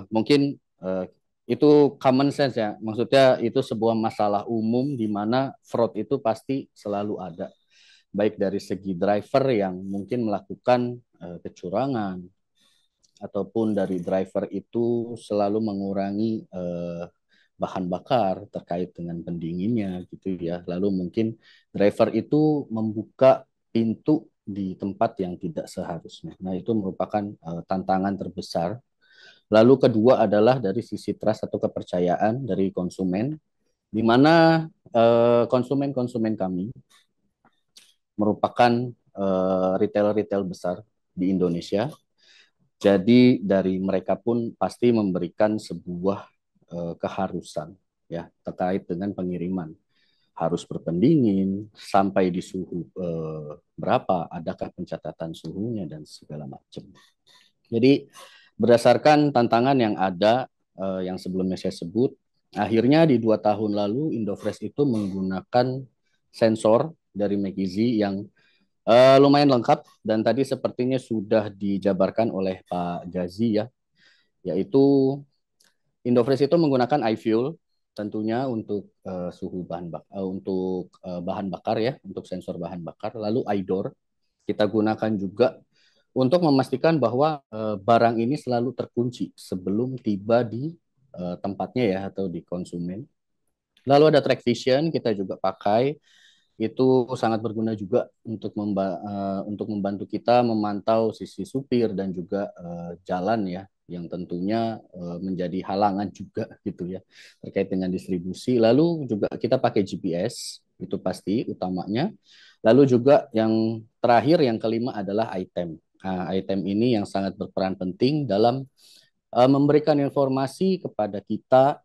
S3: mungkin itu common sense ya, maksudnya itu sebuah masalah umum di mana fraud itu pasti selalu ada, baik dari segi driver yang mungkin melakukan kecurangan, ataupun dari driver itu selalu mengurangi bahan bakar terkait dengan pendinginnya gitu ya. Lalu mungkin driver itu membuka pintu di tempat yang tidak seharusnya. Nah, itu merupakan tantangan terbesar. Lalu kedua adalah dari sisi trust atau kepercayaan dari konsumen, di mana konsumen-konsumen kami merupakan retail-retail besar di Indonesia. Jadi dari mereka pun pasti memberikan sebuah keharusan ya terkait dengan pengiriman. Harus berpendingin sampai di suhu berapa, adakah pencatatan suhunya dan segala macam. Jadi berdasarkan tantangan yang ada yang sebelumnya saya sebut, akhirnya di 2 tahun lalu Indofresh itu menggunakan sensor dari McKinsey yang lumayan lengkap dan tadi sepertinya sudah dijabarkan oleh Pak Gazi ya, yaitu Indofresh itu menggunakan iFuel tentunya untuk suhu bahan bakar ya, untuk sensor bahan bakar. Lalu iDoor kita gunakan juga untuk memastikan bahwa barang ini selalu terkunci sebelum tiba di tempatnya ya atau di konsumen. Lalu ada Track Vision kita juga pakai, itu sangat berguna juga untuk membantu kita memantau sisi supir dan juga jalan ya, yang tentunya menjadi halangan juga gitu ya terkait dengan distribusi. Lalu juga kita pakai GPS, itu pasti utamanya. Lalu juga yang terakhir yang kelima adalah item. Nah, item ini yang sangat berperan penting dalam memberikan informasi kepada kita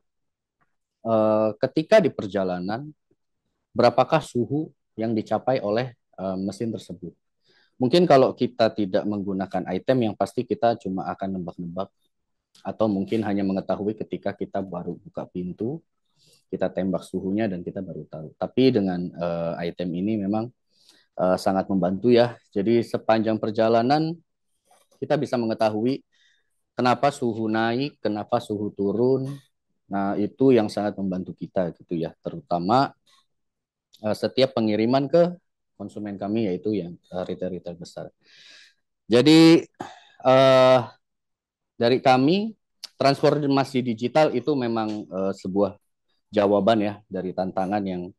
S3: ketika di perjalanan berapakah suhu yang dicapai oleh mesin tersebut. Mungkin kalau kita tidak menggunakan item yang pasti kita cuma akan nebak-nebak atau mungkin hanya mengetahui ketika kita baru buka pintu, kita tembak suhunya dan kita baru tahu. Tapi dengan item ini memang sangat membantu ya. Jadi sepanjang perjalanan kita bisa mengetahui kenapa suhu naik, kenapa suhu turun. Nah, itu yang sangat membantu kita gitu ya, terutama setiap pengiriman ke konsumen kami yaitu yang retail-retail besar. Jadi uh, dari kami transformasi digital itu memang sebuah jawaban ya dari tantangan yang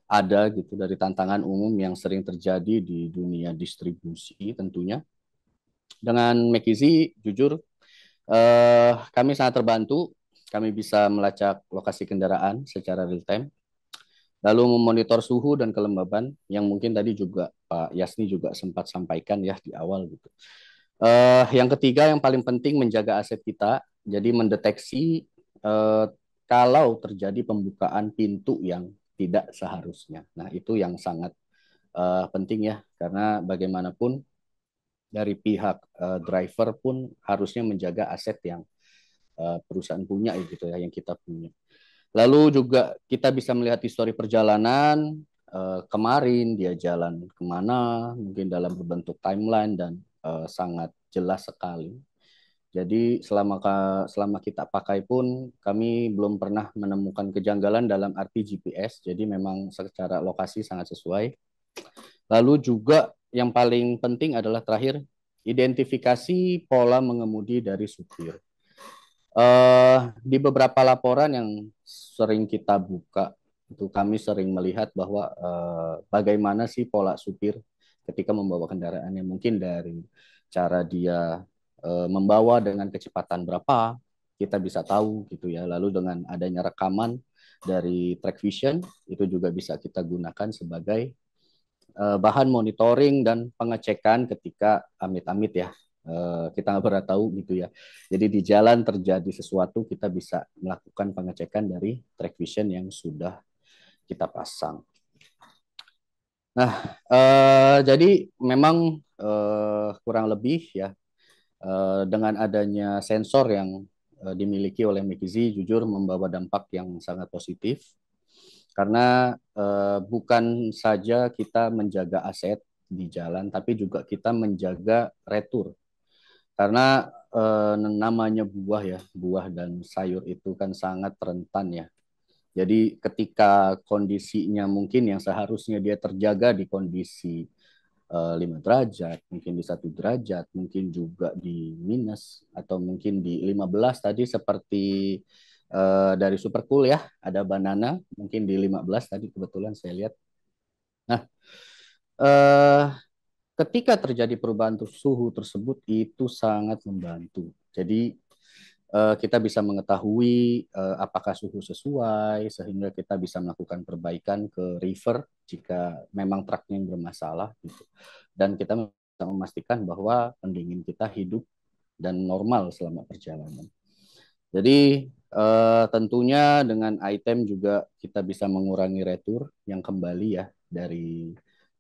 S3: ada gitu, dari tantangan umum yang sering terjadi di dunia distribusi tentunya. Dengan McKinsey jujur kami sangat terbantu, kami bisa melacak lokasi kendaraan secara real time, lalu memonitor suhu dan kelembaban yang mungkin tadi juga Pak Yasni juga sempat sampaikan ya di awal gitu. Yang ketiga yang paling penting menjaga aset kita, jadi mendeteksi kalau terjadi pembukaan pintu yang tidak seharusnya. Nah itu yang sangat penting ya, karena bagaimanapun dari pihak driver pun harusnya menjaga aset yang perusahaan punya gitu ya, yang kita punya. Lalu juga kita bisa melihat histori perjalanan kemarin dia jalan kemana, mungkin dalam berbentuk timeline dan sangat jelas sekali. Jadi selama kita pakai pun kami belum pernah menemukan kejanggalan dalam arti GPS. Jadi memang secara lokasi sangat sesuai. Lalu juga yang paling penting adalah terakhir identifikasi pola mengemudi dari supir. Di beberapa laporan yang sering kita buka itu kami sering melihat bahwa bagaimana sih pola supir ketika membawa kendaraannya, mungkin dari cara dia membawa dengan kecepatan berapa kita bisa tahu gitu ya. Lalu dengan adanya rekaman dari track vision itu juga bisa kita gunakan sebagai bahan monitoring dan pengecekan ketika amit-amit ya kita nggak pernah tahu gitu ya. Jadi di jalan terjadi sesuatu kita bisa melakukan pengecekan dari track vision yang sudah kita pasang. Nah, jadi memang kurang lebih ya dengan adanya sensor yang dimiliki oleh McKinsey jujur membawa dampak yang sangat positif karena bukan saja kita menjaga aset di jalan, tapi juga kita menjaga retur. Karena namanya buah ya, buah dan sayur itu kan sangat rentan ya. Jadi ketika kondisinya mungkin yang seharusnya dia terjaga di kondisi 5 derajat, mungkin di 1 derajat, mungkin juga di minus, atau mungkin di 15 tadi seperti dari Supercool ya, ada banana, mungkin di 15 tadi kebetulan saya lihat. Nah, eh, ketika terjadi perubahan suhu tersebut itu sangat membantu. Jadi kita bisa mengetahui apakah suhu sesuai sehingga kita bisa melakukan perbaikan ke river jika memang truknya yang bermasalah gitu. Dan kita bisa memastikan bahwa pendingin kita hidup dan normal selama perjalanan. Jadi tentunya dengan item juga kita bisa mengurangi retur yang kembali ya dari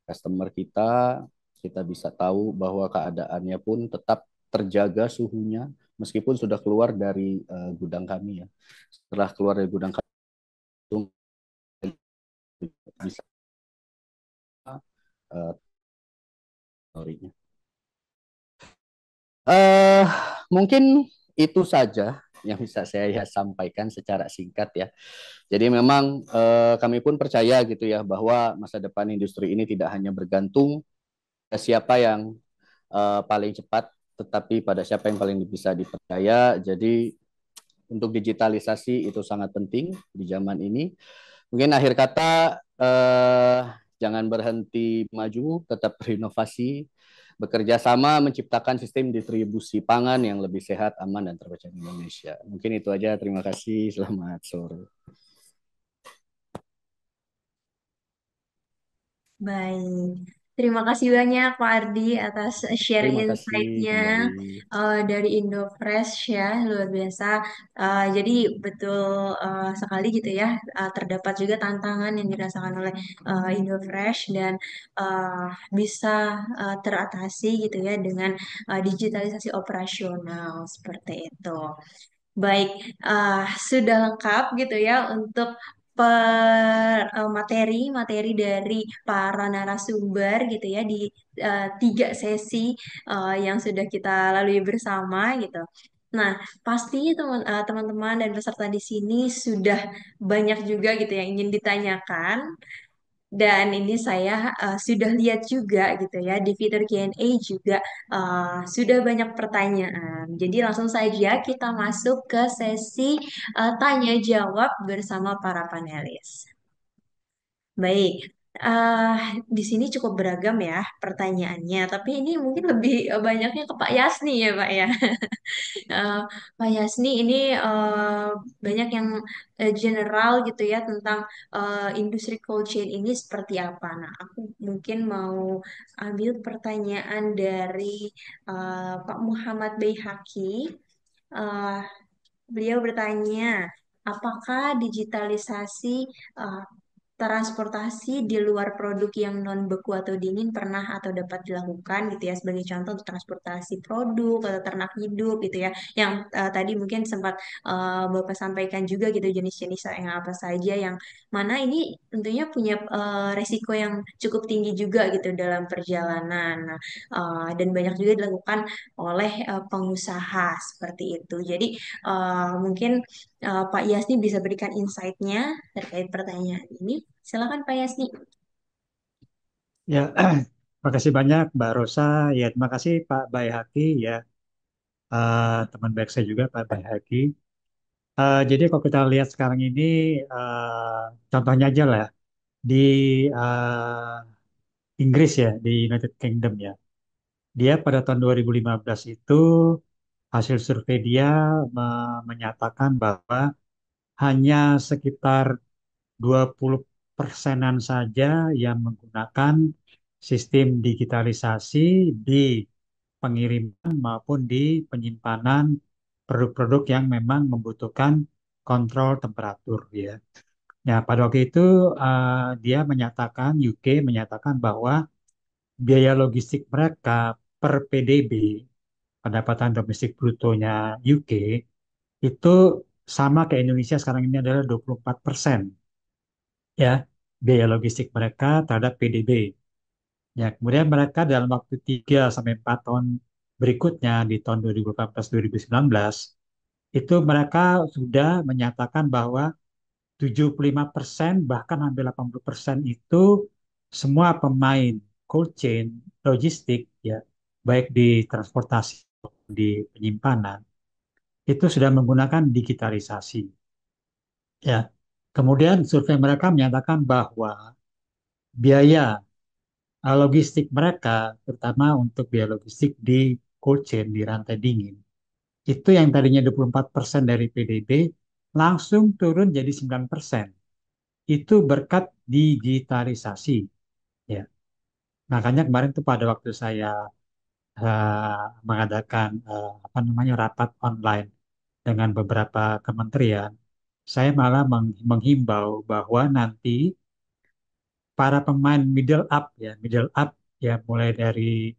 S3: customer kita. Kita bisa tahu bahwa keadaannya pun tetap terjaga suhunya meskipun sudah keluar dari gudang kami ya. Setelah keluar dari gudang kami bisa uh, story-nya. Eh, mungkin itu saja yang bisa saya sampaikan secara singkat ya. Jadi memang kami pun percaya gitu ya bahwa masa depan industri ini tidak hanya bergantung ke siapa yang paling cepat, tetapi pada siapa yang paling bisa dipercaya. Jadi untuk digitalisasi itu sangat penting di zaman ini. Mungkin akhir kata jangan berhenti maju, tetap berinovasi, bekerja sama menciptakan sistem distribusi pangan yang lebih sehat, aman, dan terpercaya di Indonesia. Mungkin itu aja. Terima kasih. Selamat sore.
S1: Baik, terima kasih banyak Pak Ardi atas sharing
S3: Terima kasih
S1: insight-nya
S3: kembali.
S1: dari Indofresh ya, luar biasa. Jadi betul sekali gitu ya, terdapat juga tantangan yang dirasakan oleh Indofresh dan uh, bisa teratasi gitu ya dengan digitalisasi operasional seperti itu. Baik, sudah lengkap gitu ya untuk materi-materi dari para narasumber gitu ya di 3 sesi yang sudah kita lalui bersama gitu. Nah, pasti teman-teman dan peserta di sini sudah banyak juga gitu yang ingin ditanyakan. Dan ini saya sudah lihat juga gitu ya di fitur Q&A juga sudah banyak pertanyaan. Jadi langsung saja kita masuk ke sesi tanya jawab bersama para panelis. Baik, eh di sini cukup beragam ya pertanyaannya, tapi ini mungkin lebih banyaknya ke Pak Yasni ya Pak ya. Eh, Pak Yasni ini banyak yang general gitu ya tentang industri cold chain ini seperti apa. Nah, aku mungkin mau ambil pertanyaan dari Pak Muhammad Baihaqi. Eh, Beliau bertanya, apakah digitalisasi eh, transportasi di luar produk yang non beku atau dingin pernah atau dapat dilakukan gitu ya sebagai contoh untuk transportasi produk atau ternak hidup gitu ya yang tadi mungkin sempat Bapak sampaikan juga gitu jenis-jenis yang apa saja yang mana ini tentunya punya resiko yang cukup tinggi juga gitu dalam perjalanan. Nah, dan banyak juga dilakukan oleh pengusaha seperti itu. Jadi mungkin Pak Yasni bisa berikan insight-nya terkait pertanyaan ini. Silakan Pak Yasni.
S2: Ya, terima kasih banyak Mbak Rosa. Ya, terima kasih Pak Baihaqi ya. Teman baik saya juga Pak Baihaqi. Jadi kalau kita lihat sekarang ini, contohnya aja lah di Inggris ya, di United Kingdom ya. Dia pada tahun 2015 itu hasil survei dia menyatakan bahwa hanya sekitar 20%-an saja yang menggunakan sistem digitalisasi di pengiriman maupun di penyimpanan produk-produk yang memang membutuhkan kontrol temperatur ya. Ya, pada waktu itu dia menyatakan UK menyatakan bahwa biaya logistik mereka per PDB pendapatan domestik brutonya UK itu sama ke Indonesia sekarang ini adalah 24% ya biaya logistik mereka terhadap PDB. Ya, kemudian mereka dalam waktu 3 sampai 4 tahun berikutnya di tahun 2018-2019 itu mereka sudah menyatakan bahwa 75% bahkan hampir 80% itu semua pemain cold chain logistik ya baik di transportasi maupun di penyimpanan itu sudah menggunakan digitalisasi ya. Kemudian survei mereka menyatakan bahwa biaya logistik mereka, terutama untuk biaya logistik di cold chain, di rantai dingin, itu yang tadinya 24% dari PDB langsung turun jadi 9%. Itu berkat digitalisasi. Ya, makanya kemarin tuh pada waktu saya mengadakan apa namanya rapat online dengan beberapa kementerian, saya malah menghimbau bahwa nanti para pemain middle up ya, middle up ya mulai dari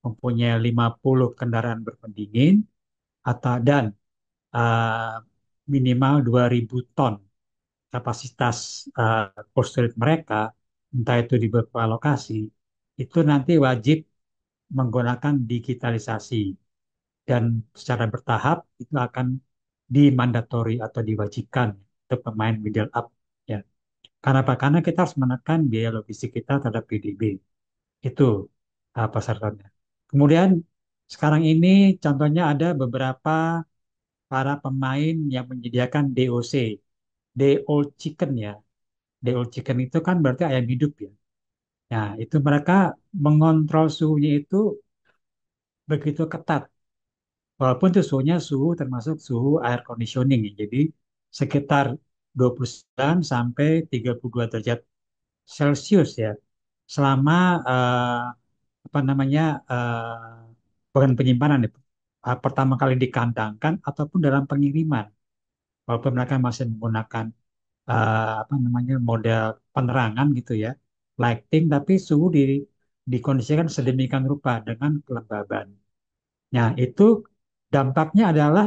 S2: mempunyai 50 kendaraan berpendingin dan uh, minimal 2.000 ton kapasitas cold storage mereka, entah itu di beberapa lokasi, itu nanti wajib menggunakan digitalisasi dan secara bertahap itu akan dimandatori atau diwajibkan untuk pemain middle up ya. Karena apa? Karena kita harus menekan biaya logistik kita terhadap PDB. Itu pasarnya. Kemudian sekarang ini contohnya ada beberapa para pemain yang menyediakan DOC, day old chicken ya. Day old chicken itu kan berarti ayam hidup ya. Nah, itu mereka mengontrol suhunya itu begitu ketat. Walaupun itu suhunya suhu termasuk suhu air conditioning ya. Jadi sekitar 29 sampai 32 derajat Celcius ya. Selama apa namanya bukan penyimpanan ya, pertama kali dikandangkan ataupun dalam pengiriman. Walaupun mereka masih menggunakan apa namanya model penerangan gitu ya, lighting, tapi suhu dikondisikan sedemikian rupa dengan kelembaban. Nah, itu dampaknya adalah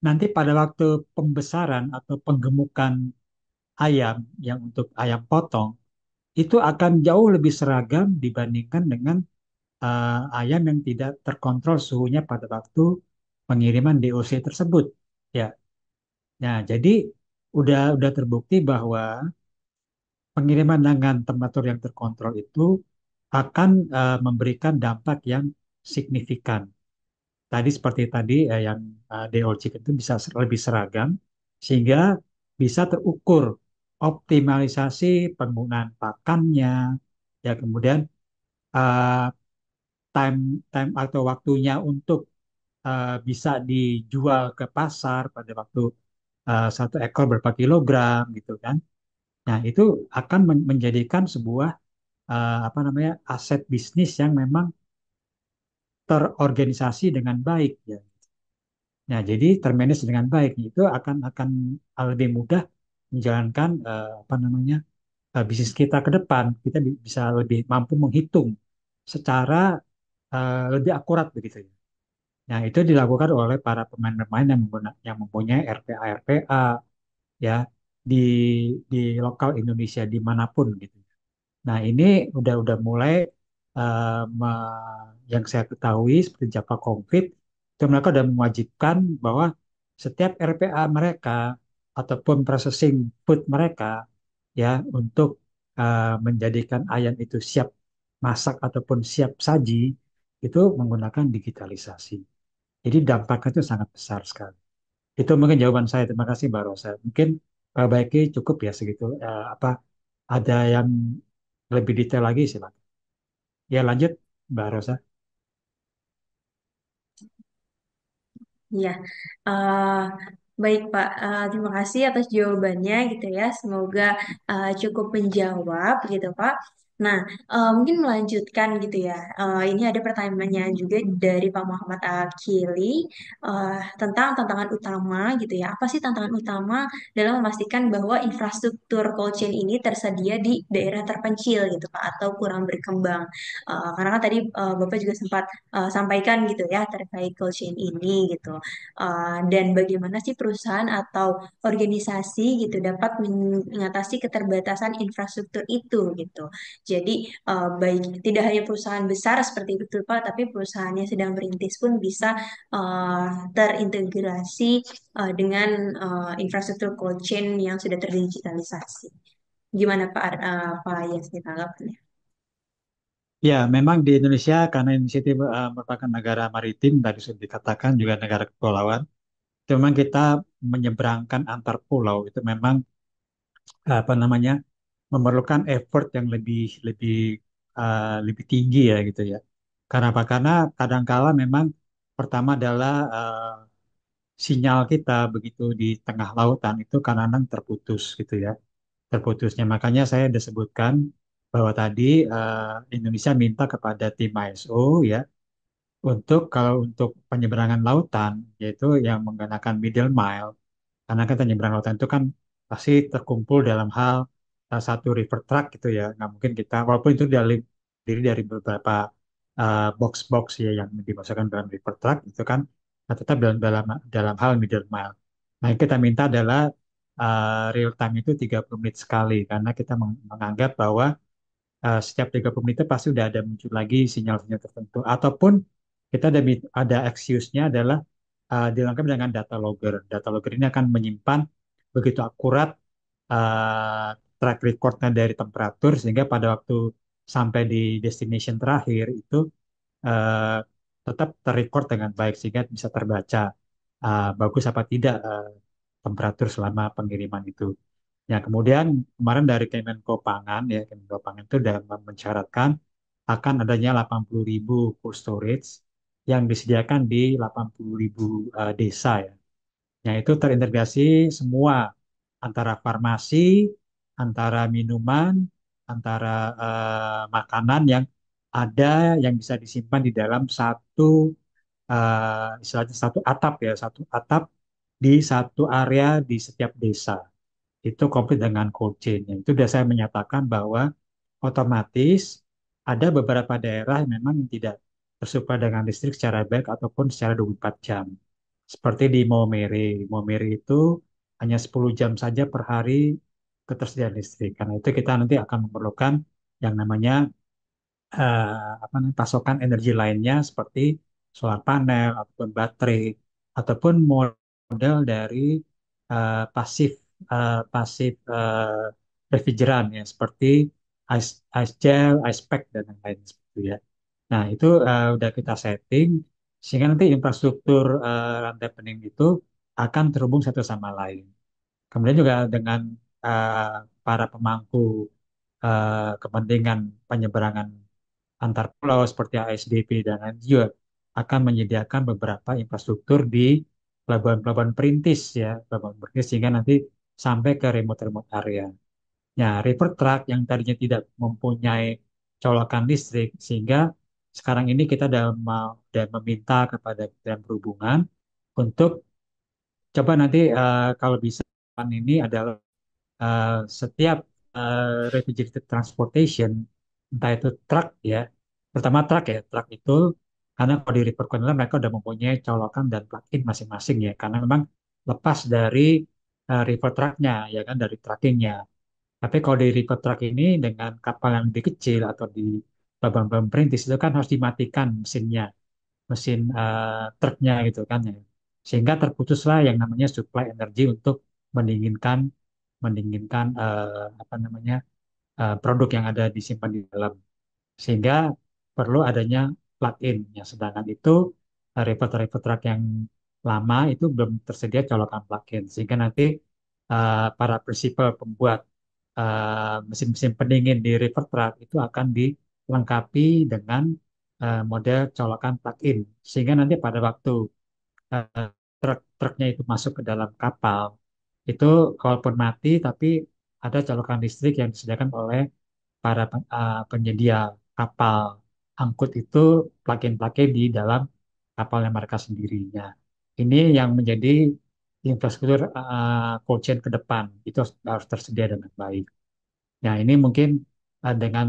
S2: nanti pada waktu pembesaran atau penggemukan ayam yang untuk ayam potong itu akan jauh lebih seragam dibandingkan dengan ayam yang tidak terkontrol suhunya pada waktu pengiriman DOC tersebut. Ya, nah jadi udah terbukti bahwa pengiriman dengan temperatur yang terkontrol itu akan memberikan dampak yang signifikan. Tadi seperti tadi yang DOC itu bisa lebih seragam sehingga bisa terukur optimalisasi penggunaan pakannya, ya kemudian uh, time time atau waktunya untuk bisa dijual ke pasar pada waktu satu ekor berapa kilogram gitu kan. Nah, itu akan menjadikan sebuah apa namanya aset bisnis yang memang terorganisasi dengan baik ya. Nah, jadi termanage dengan baik itu akan lebih mudah menjalankan apa namanya bisnis kita ke depan. Kita bisa lebih mampu menghitung secara lebih akurat begitu ya. Nah, itu dilakukan oleh para pemain-pemain yang mempunyai RPA ya di di lokal Indonesia dimanapun gitu. Nah, ini udah mulai yang saya ketahui seperti Java Confit itu mereka udah mewajibkan bahwa setiap RPA mereka ataupun processing food mereka ya untuk menjadikan ayam itu siap masak ataupun siap saji itu menggunakan digitalisasi. Jadi dampaknya itu sangat besar sekali. Itu mungkin jawaban saya. Terima kasih Mbak Rosa. Mungkin Pak Baiki cukup ya segitu. Apa ada yang lebih detail lagi silakan. Ya lanjut Mbak Rosa.
S1: Iya, eh, baik Pak. Terima kasih atas jawabannya gitu ya. Semoga cukup menjawab gitu Pak. Nah, mungkin melanjutkan gitu ya. Ini ada pertanyaan juga dari Pak Muhammad Akili tentang tantangan utama gitu ya. Apa sih tantangan utama dalam memastikan bahwa infrastruktur cold chain ini tersedia di daerah terpencil gitu Pak atau kurang berkembang? Karena kan tadi Bapak juga sempat sampaikan gitu ya terkait cold chain ini gitu. Dan bagaimana sih perusahaan atau organisasi gitu dapat mengatasi keterbatasan infrastruktur itu gitu. Jadi baik tidak hanya perusahaan besar seperti itu Pak, tapi perusahaan yang sedang merintis pun bisa terintegrasi dengan infrastruktur cold chain yang sudah terdigitalisasi. Gimana Pak Yasni tanggapannya?
S2: Ya, memang di Indonesia karena Indonesia itu merupakan negara maritim, tadi sudah dikatakan juga negara kepulauan. Itu memang kita menyeberangkan antar pulau itu memang apa namanya memerlukan effort yang lebih lebih lebih tinggi ya gitu ya. Karena apa? Karena kadangkala memang pertama adalah sinyal kita begitu di tengah lautan itu kadang-kadang terputus gitu ya. Terputusnya makanya saya disebutkan bahwa tadi Indonesia minta kepada tim ISO ya untuk kalau untuk penyeberangan lautan yaitu yang menggunakan middle mile karena kan penyeberangan lautan itu kan pasti terkumpul dalam hal satu river truck gitu ya. Nggak mungkin kita, walaupun itu diri dari beberapa box-box ya yang dimasukkan dalam river truck itu kan tetap dalam hal middle mile. Nah, yang kita minta adalah real time itu 30 menit sekali karena kita menganggap bahwa setiap 30 menit itu pasti udah ada muncul lagi sinyal-sinyal tertentu. Ataupun kita ada excuse-nya adalah dilengkapi dengan data logger. Data logger ini akan menyimpan begitu akurat uh, track record-nya dari temperatur sehingga pada waktu sampai di destination terakhir itu uh, tetap terrecord dengan baik sehingga bisa terbaca bagus apa tidak temperatur selama pengiriman itu. Ya, kemudian kemarin dari Kemenko Pangan ya, Kemenko Pangan itu sudah mensyaratkan akan adanya 80.000 cold storage yang disediakan di 80.000 desa ya. Ya, itu terintegrasi semua antara farmasi, antara minuman, antara makanan yang ada yang bisa disimpan di dalam satu istilahnya satu atap ya, satu atap di satu area di setiap desa itu komplit dengan cold chain-nya. Itu sudah saya menyatakan bahwa otomatis ada beberapa daerah yang memang tidak tersuplai dengan listrik secara baik ataupun secara 24 jam. Seperti di Maumere. Maumere itu hanya 10 jam saja per hari ketersediaan listrik. Karena itu kita nanti akan memerlukan yang namanya apa namanya, pasokan energi lainnya seperti solar panel ataupun baterai ataupun model dari pasif pasif refrigeran ya seperti ice ice gel, ice pack dan lain-lain seperti itu ya. Nah, itu udah kita setting sehingga nanti infrastruktur rantai pening itu akan terhubung satu sama lain. Kemudian juga dengan eh, para pemangku kepentingan penyeberangan antar pulau seperti ASDP dan lain juga akan menyediakan beberapa infrastruktur di pelabuhan-pelabuhan perintis ya, pelabuhan perintis sehingga nanti sampai ke remote-remote area. Nah, river truck yang tadinya tidak mempunyai colokan listrik sehingga sekarang ini kita dan meminta kepada Kementerian Perhubungan untuk coba nanti kalau bisa ini adalah setiap refrigerated transportation, entah itu truk ya, pertama truk ya, truk itu karena kalau di River Container mereka udah mempunyai colokan dan plug-in masing-masing ya, karena memang lepas dari river trucknya ya kan dari truckingnya. Tapi kalau di river truck ini dengan kapal yang lebih kecil atau di babang-babang perintis itu kan harus dimatikan mesinnya, mesin truknya gitu kan ya. Sehingga terputuslah yang namanya supply energi untuk mendinginkan mendinginkan apa namanya produk yang ada disimpan di dalam sehingga perlu adanya plug-in yang sedangkan itu reverter truck yang lama itu belum tersedia colokan plug-in sehingga nanti para prinsipal pembuat mesin-mesin pendingin di river truck itu akan dilengkapi dengan model colokan plug-in sehingga nanti pada waktu eh, truknya itu masuk ke dalam kapal itu kalaupun mati tapi ada colokan listrik yang disediakan oleh para penyedia kapal angkut itu plug-in di dalam kapalnya mereka sendirinya. Ini yang menjadi infrastruktur cold chain ke depan itu harus tersedia dengan baik. Nah, ini mungkin dengan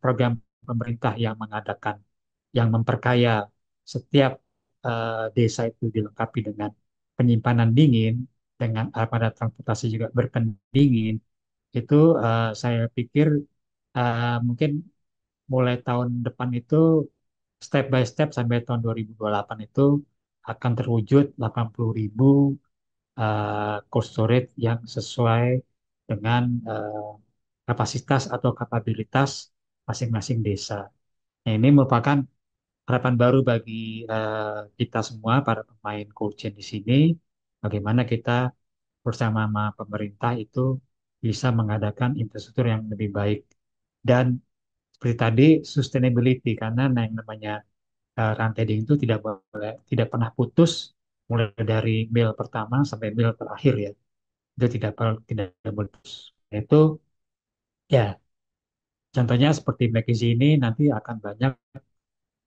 S2: program pemerintah yang mengadakan, yang memperkaya setiap desa itu dilengkapi dengan penyimpanan dingin, dengan armada transportasi juga berpendingin, itu saya pikir mungkin mulai tahun depan itu step by step sampai tahun 2028 itu akan terwujud 80.000 cold storage yang sesuai dengan kapasitas atau kapabilitas masing-masing desa. Nah, ini merupakan harapan baru bagi kita semua para pemain cold chain di sini. Bagaimana kita bersama sama pemerintah itu bisa mengadakan infrastruktur yang lebih baik. Dan seperti tadi, sustainability, karena yang namanya rantai dingin itu tidak pernah putus mulai dari mil pertama sampai mil terakhir ya. Itu tidak boleh putus. Itu ya contohnya seperti McKinsey ini nanti akan banyak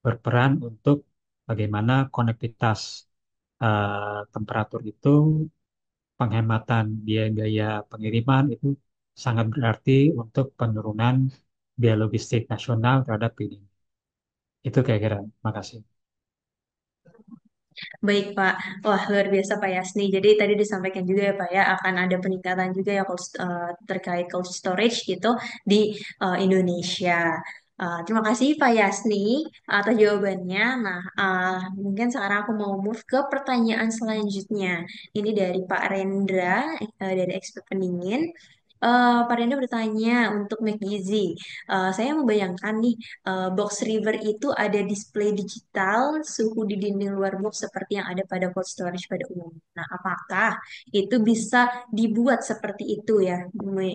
S2: berperan untuk bagaimana konektivitas temperatur itu, penghematan biaya pengiriman itu sangat berarti untuk penurunan biaya logistik nasional terhadap ini. Itu kira-kira. Makasih.
S1: Baik Pak, wah luar biasa Pak Yasni. Jadi tadi disampaikan juga ya Pak ya akan ada peningkatan juga ya terkait cold storage gitu di Indonesia. Terima kasih Pak Yasni atas jawabannya. Nah, mungkin sekarang aku mau move ke pertanyaan selanjutnya. Ini dari Pak Rendra dari Expert Pendingin. Pak Rendra bertanya untuk McGizi. Saya membayangkan nih box river itu ada display digital suhu di dinding luar box seperti yang ada pada cold storage pada umumnya. Nah, apakah itu bisa dibuat seperti itu ya?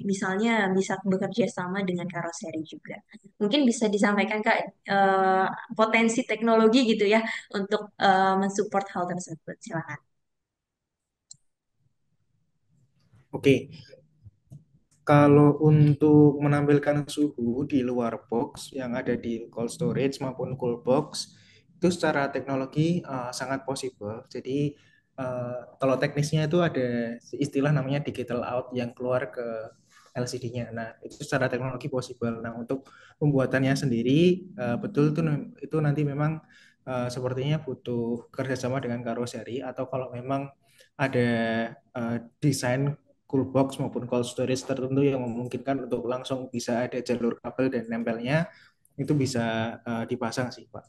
S1: Misalnya bisa bekerja sama dengan karoseri juga. Mungkin bisa disampaikan Kak potensi teknologi gitu ya untuk mensupport hal tersebut. Silakan.
S4: Oke, kalau untuk menampilkan suhu di luar box yang ada di cold storage maupun cool box, itu secara teknologi sangat possible. Jadi kalau teknisnya itu ada istilah namanya digital out yang keluar ke LCD-nya. Nah, itu secara teknologi possible. Nah, untuk pembuatannya sendiri betul itu nanti memang sepertinya butuh kerjasama dengan karoseri atau kalau memang ada desain cool box maupun cold storage tertentu yang memungkinkan untuk langsung bisa ada jalur kabel dan nempelnya itu bisa dipasang sih Pak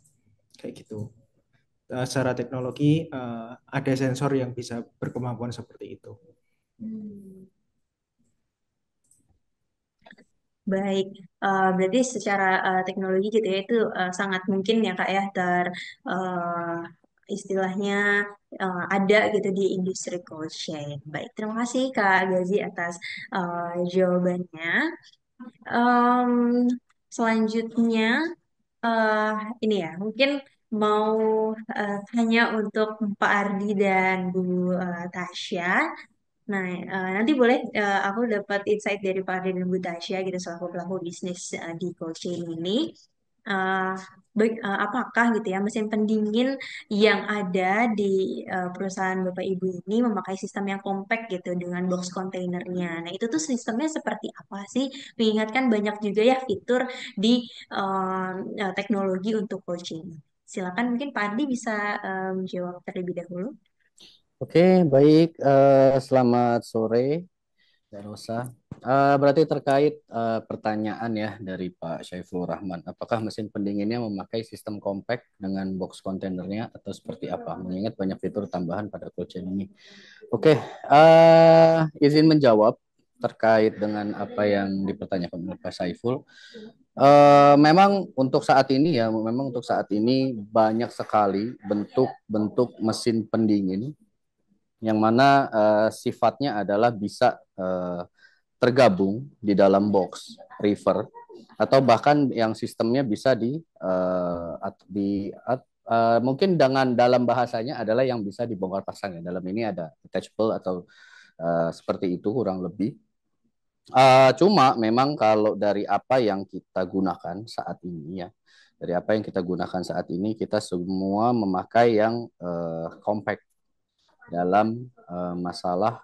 S4: kayak gitu. Secara teknologi ada sensor yang bisa berkemampuan seperti itu.
S1: Hmm. Baik, berarti secara teknologi gitu ya itu sangat mungkin ya Kak ya istilahnya ada gitu di industri cold chain. Baik, terima kasih Kak Gazi atas jawabannya. Em, Selanjutnya eh ini ya mungkin mau tanya untuk Pak Ardi dan Bu Tasya. Nah, nanti boleh aku dapat insight dari Pak Ardi dan Bu Tasya gitu selaku pelaku bisnis di cold chain ini. Eh, apakah gitu ya mesin pendingin yang ada di perusahaan Bapak Ibu ini memakai sistem yang compact gitu dengan box kontainernya. Nah, itu tuh sistemnya seperti apa sih? Mengingatkan banyak juga ya fitur di teknologi untuk cold chain. Silakan mungkin Pak Ardi bisa menjawab terlebih dahulu.
S3: Oke, baik. Selamat sore, Mbak Rosa. Berarti terkait pertanyaan ya dari Pak Syaiful Rahman, apakah mesin pendinginnya memakai sistem compact dengan box kontainernya atau seperti apa? Mengingat banyak fitur tambahan pada cold chain ini. Oke, izin menjawab terkait dengan apa yang dipertanyakan oleh Pak Saiful. Memang untuk saat ini ya, memang untuk saat ini banyak sekali bentuk-bentuk mesin pendingin yang mana sifatnya adalah bisa tergabung di dalam box river atau bahkan yang sistemnya bisa mungkin dengan dalam bahasanya adalah yang bisa dibongkar pasang ya. Dalam ini ada attachable atau seperti itu kurang lebih. Cuma memang kalau dari apa yang kita gunakan saat ini ya, dari apa yang kita gunakan saat ini kita semua memakai yang compact dalam masalah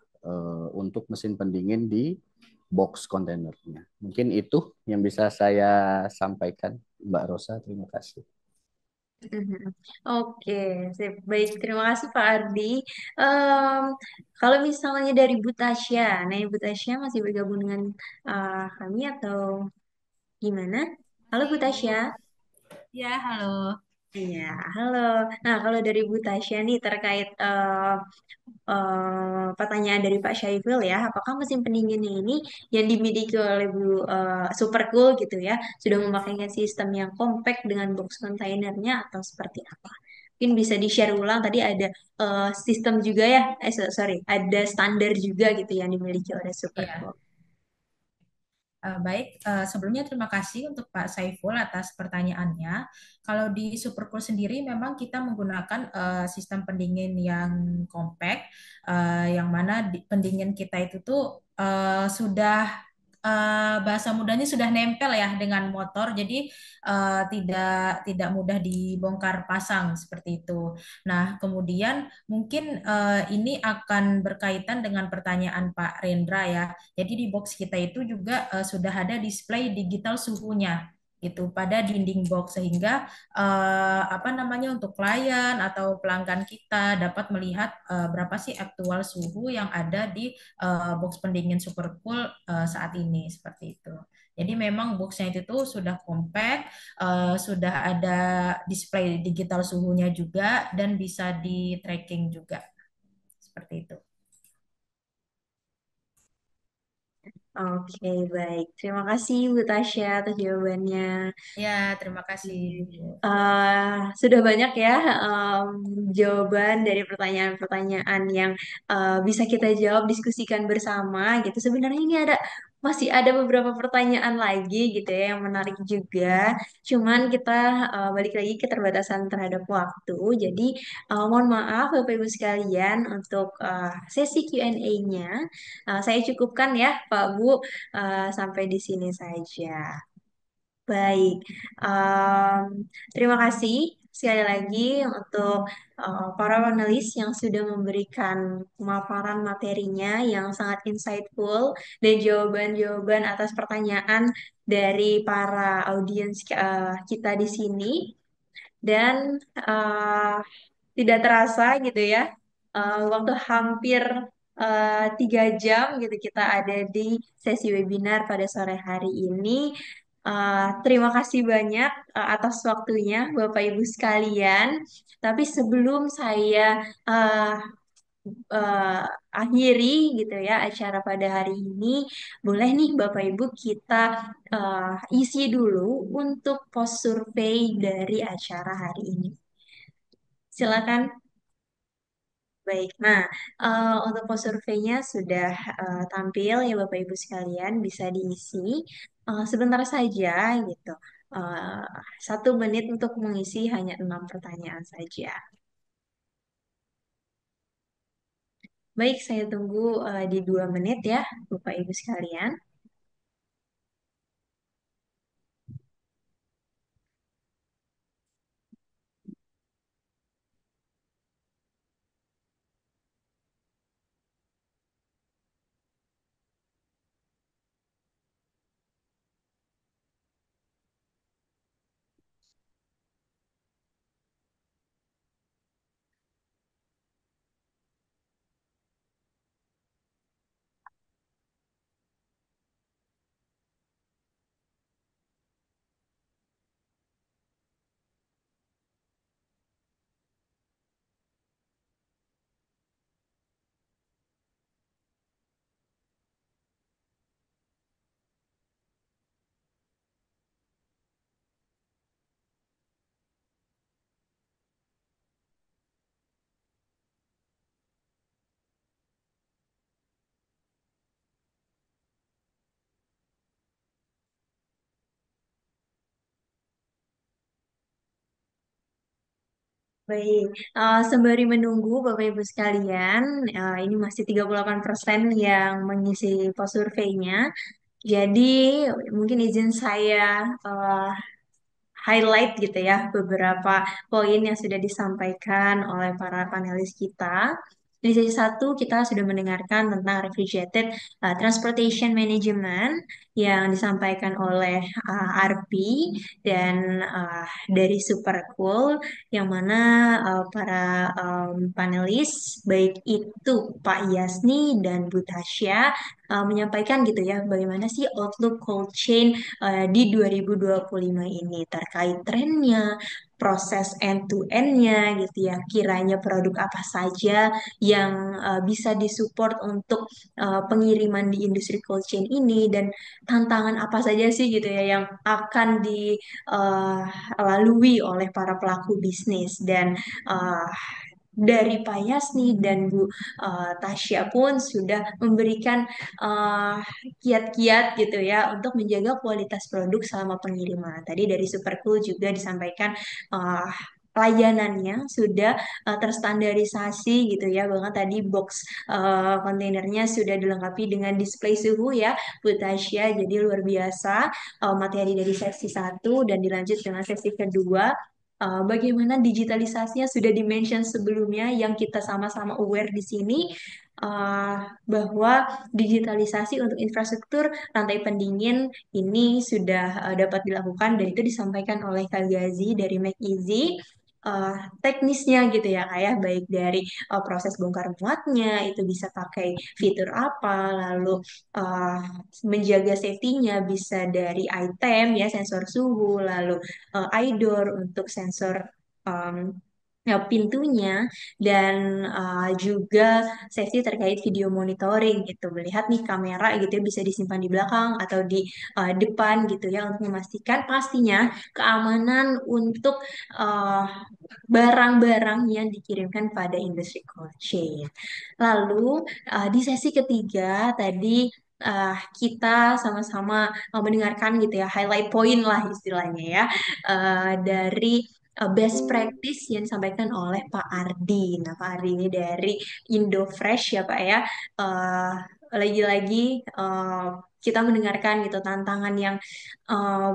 S3: untuk mesin pendingin di box kontainernya. Mungkin itu yang bisa saya sampaikan, Mbak Rosa. Terima kasih.
S1: Mhm. Oke, sip. Baik. Terima kasih Pak Ardi. Em, Kalau misalnya dari Bu Tasya, nah Bu Tasya masih bergabung dengan kami atau gimana? Halo Bu Tasya.
S5: Ya, halo.
S1: Iya, halo. Nah, kalau dari Bu Tasya nih terkait pertanyaan dari Pak Syaiful ya, apakah mesin pendinginnya ini yang dimiliki oleh Bu Supercool gitu ya, sudah memakai sistem yang compact dengan box kontainernya atau seperti apa? Mungkin bisa di-share ulang tadi ada sistem juga ya, sorry, ada standar juga gitu yang dimiliki oleh
S5: Ya.
S1: Supercool.
S5: Baik, sebelumnya terima kasih untuk Pak Saiful atas pertanyaannya. Kalau di Supercool sendiri memang kita menggunakan sistem pendingin yang compact, yang mana pendingin kita itu tuh sudah bahasa mudahnya sudah nempel ya dengan motor, jadi tidak mudah dibongkar pasang seperti itu. Nah, kemudian mungkin ini akan berkaitan dengan pertanyaan Pak Rendra ya. Jadi di box kita itu juga sudah ada display digital suhunya gitu pada dinding box sehingga apa namanya untuk klien atau pelanggan kita dapat melihat berapa sih aktual suhu yang ada di box pendingin Supercool saat ini seperti itu. Jadi memang boxnya itu tuh sudah compact, sudah ada display digital suhunya juga dan bisa di tracking juga seperti itu.
S1: Oke, baik. Terima kasih Bu Tasya atas jawabannya.
S5: Ya, terima kasih, Bu.
S1: Sudah banyak ya jawaban dari pertanyaan-pertanyaan yang bisa kita jawab, diskusikan bersama gitu. Sebenarnya ini masih ada beberapa pertanyaan lagi gitu ya yang menarik juga. Cuman kita balik lagi keterbatasan terhadap waktu. Jadi mohon maaf Bapak Ibu sekalian untuk sesi Q&A-nya. Saya cukupkan ya Pak Bu sampai di sini saja. Baik, Em, terima kasih sekali lagi untuk para panelis yang sudah memberikan pemaparan materinya yang sangat insightful dan jawaban-jawaban atas pertanyaan dari para audiens kita di sini. Dan eh, tidak terasa gitu ya, waktu hampir 3 jam gitu kita ada di sesi webinar pada sore hari ini. Terima kasih banyak atas waktunya Bapak Ibu sekalian. Tapi sebelum saya eh, eh, akhiri gitu ya acara pada hari ini, boleh nih Bapak Ibu kita isi dulu untuk post survei dari acara hari ini. Silakan. Baik, nah untuk post surveinya sudah tampil ya Bapak Ibu sekalian, bisa diisi sebentar saja gitu. Eh, 1 menit untuk mengisi hanya 6 pertanyaan saja. Baik, saya tunggu di 2 menit ya Bapak Ibu sekalian. Baik, sembari menunggu Bapak Ibu sekalian, ini masih 38% yang mengisi post surveinya. Jadi mungkin izin saya eh, highlight gitu ya beberapa poin yang sudah disampaikan oleh para panelis kita. Di sesi 1 kita sudah mendengarkan tentang refrigerated transportation management yang disampaikan oleh RP dan dari Supercool yang mana para panelis baik itu Pak Yasni dan Bu Tasya menyampaikan gitu ya bagaimana sih outlook cold chain di 2025 ini terkait trennya, proses end-to-end-nya gitu ya. Kiranya produk apa saja yang bisa disupport untuk pengiriman di industri cold chain ini dan tantangan apa saja sih gitu ya yang akan dilalui oleh para pelaku bisnis dan uh, dari Pak Yasni dan Bu Tasya pun sudah memberikan eh, kiat-kiat gitu ya untuk menjaga kualitas produk selama pengiriman. Tadi dari Supercool juga disampaikan eh, layanannya sudah terstandarisasi gitu ya, bahkan tadi box kontainernya sudah dilengkapi dengan display suhu ya Bu Tasya. Jadi luar biasa materi dari sesi satu dan dilanjut dengan sesi kedua. Bagaimana digitalisasinya sudah dimention sebelumnya yang kita sama-sama aware di sini uh, bahwa digitalisasi untuk infrastruktur rantai pendingin ini sudah dapat dilakukan dan itu disampaikan oleh Kak Gazi dari McEasy. Teknisnya gitu ya kayak baik dari proses bongkar muatnya itu bisa pakai fitur apa, lalu uh, menjaga safety-nya bisa dari item ya sensor suhu, lalu iDoor untuk sensor um, pintunya, dan juga safety terkait video monitoring gitu. Melihat nih kamera gitu ya bisa disimpan di belakang atau di depan gitu ya untuk memastikan pastinya keamanan untuk uh, barang-barang yang dikirimkan pada industri cold chain. Lalu di sesi ketiga tadi kita sama-sama mendengarkan gitu ya highlight point lah istilahnya ya dari best practice yang disampaikan oleh Pak Ardi. Nah, Pak Ardi ini dari Indofresh ya Pak ya. Eh, Lagi-lagi kita mendengarkan gitu tantangan yang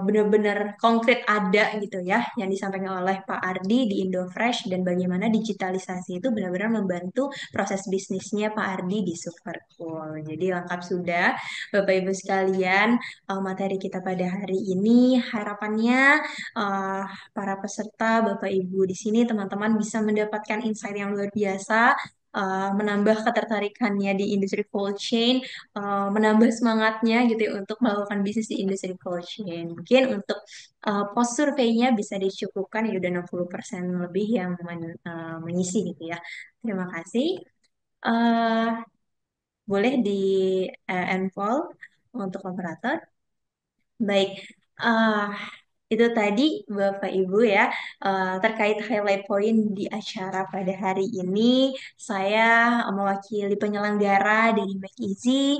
S1: benar-benar konkret ada gitu ya yang disampaikan oleh Pak Ardi di Indofresh dan bagaimana digitalisasi itu benar-benar membantu proses bisnisnya Pak Ardi di Supercool. Jadi lengkap sudah Bapak Ibu sekalian materi kita pada hari ini. Harapannya eh, para peserta Bapak Ibu di sini teman-teman bisa mendapatkan insight yang luar biasa. Menambah ketertarikannya di industri cold chain, menambah semangatnya gitu ya untuk melakukan bisnis di industri cold chain. Mungkin untuk post surveinya bisa dicukupkan ya udah 60% lebih yang mengisi gitu ya. Terima kasih. Eh, Boleh di enroll untuk operator. Baik, ah itu tadi Bapak Ibu ya terkait highlight point di acara pada hari ini. Saya mewakili penyelenggara dari McEasy,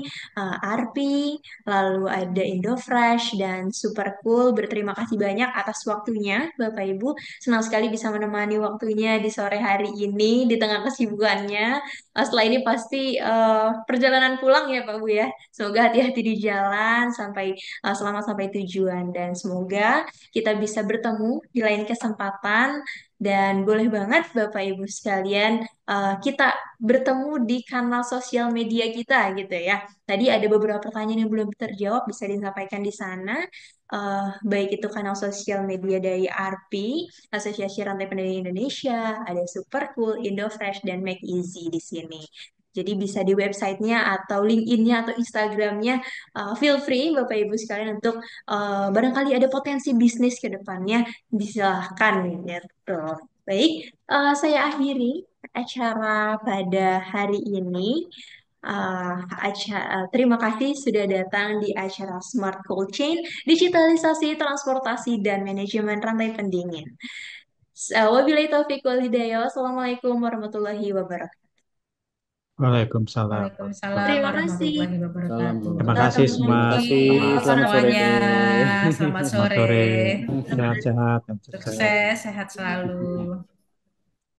S1: Arpi, lalu ada Indofresh dan Supercool. Berterima kasih banyak atas waktunya Bapak Ibu. Senang sekali bisa menemani waktunya di sore hari ini di tengah kesibukannya. Setelah ini pasti perjalanan pulang ya Pak Bu ya. Semoga hati-hati di jalan selamat sampai tujuan dan semoga kita bisa bertemu di lain kesempatan dan boleh banget Bapak Ibu sekalian kita bertemu di kanal sosial media kita gitu ya. Tadi ada beberapa pertanyaan yang belum terjawab bisa disampaikan di sana. Baik itu kanal sosial media dari ARPI, Asosiasi Rantai Pendidikan Indonesia, ada Supercool, Indofresh, dan Make Easy di sini. Jadi bisa di websitenya atau LinkedIn-nya atau Instagram-nya, feel free Bapak Ibu sekalian untuk barangkali ada potensi bisnis ke depannya, silahkan gitu. Baik, saya akhiri acara pada hari ini. Terima kasih sudah datang di acara Smart Cold Chain, Digitalisasi, Transportasi, dan Manajemen Rantai Pendingin. Wabillahi taufiq wal hidayah. Wassalamualaikum warahmatullahi wabarakatuh.
S2: Waalaikumsalam
S5: Waalaikumsalam
S2: warahmatullahi
S1: Terima kasih.
S5: warahmatullahi
S3: Salam
S5: wabarakatuh.
S2: Terima
S3: warahmatullahi
S2: kasih
S3: wabarakatuh.
S2: semua.
S3: Terima
S5: Terima
S3: kasih.
S5: kasih
S3: Selamat sore.
S5: semuanya. Selamat
S2: Selamat
S5: sore.
S2: sore. Sehat-sehat dan sukses.
S5: Sukses, sehat selalu.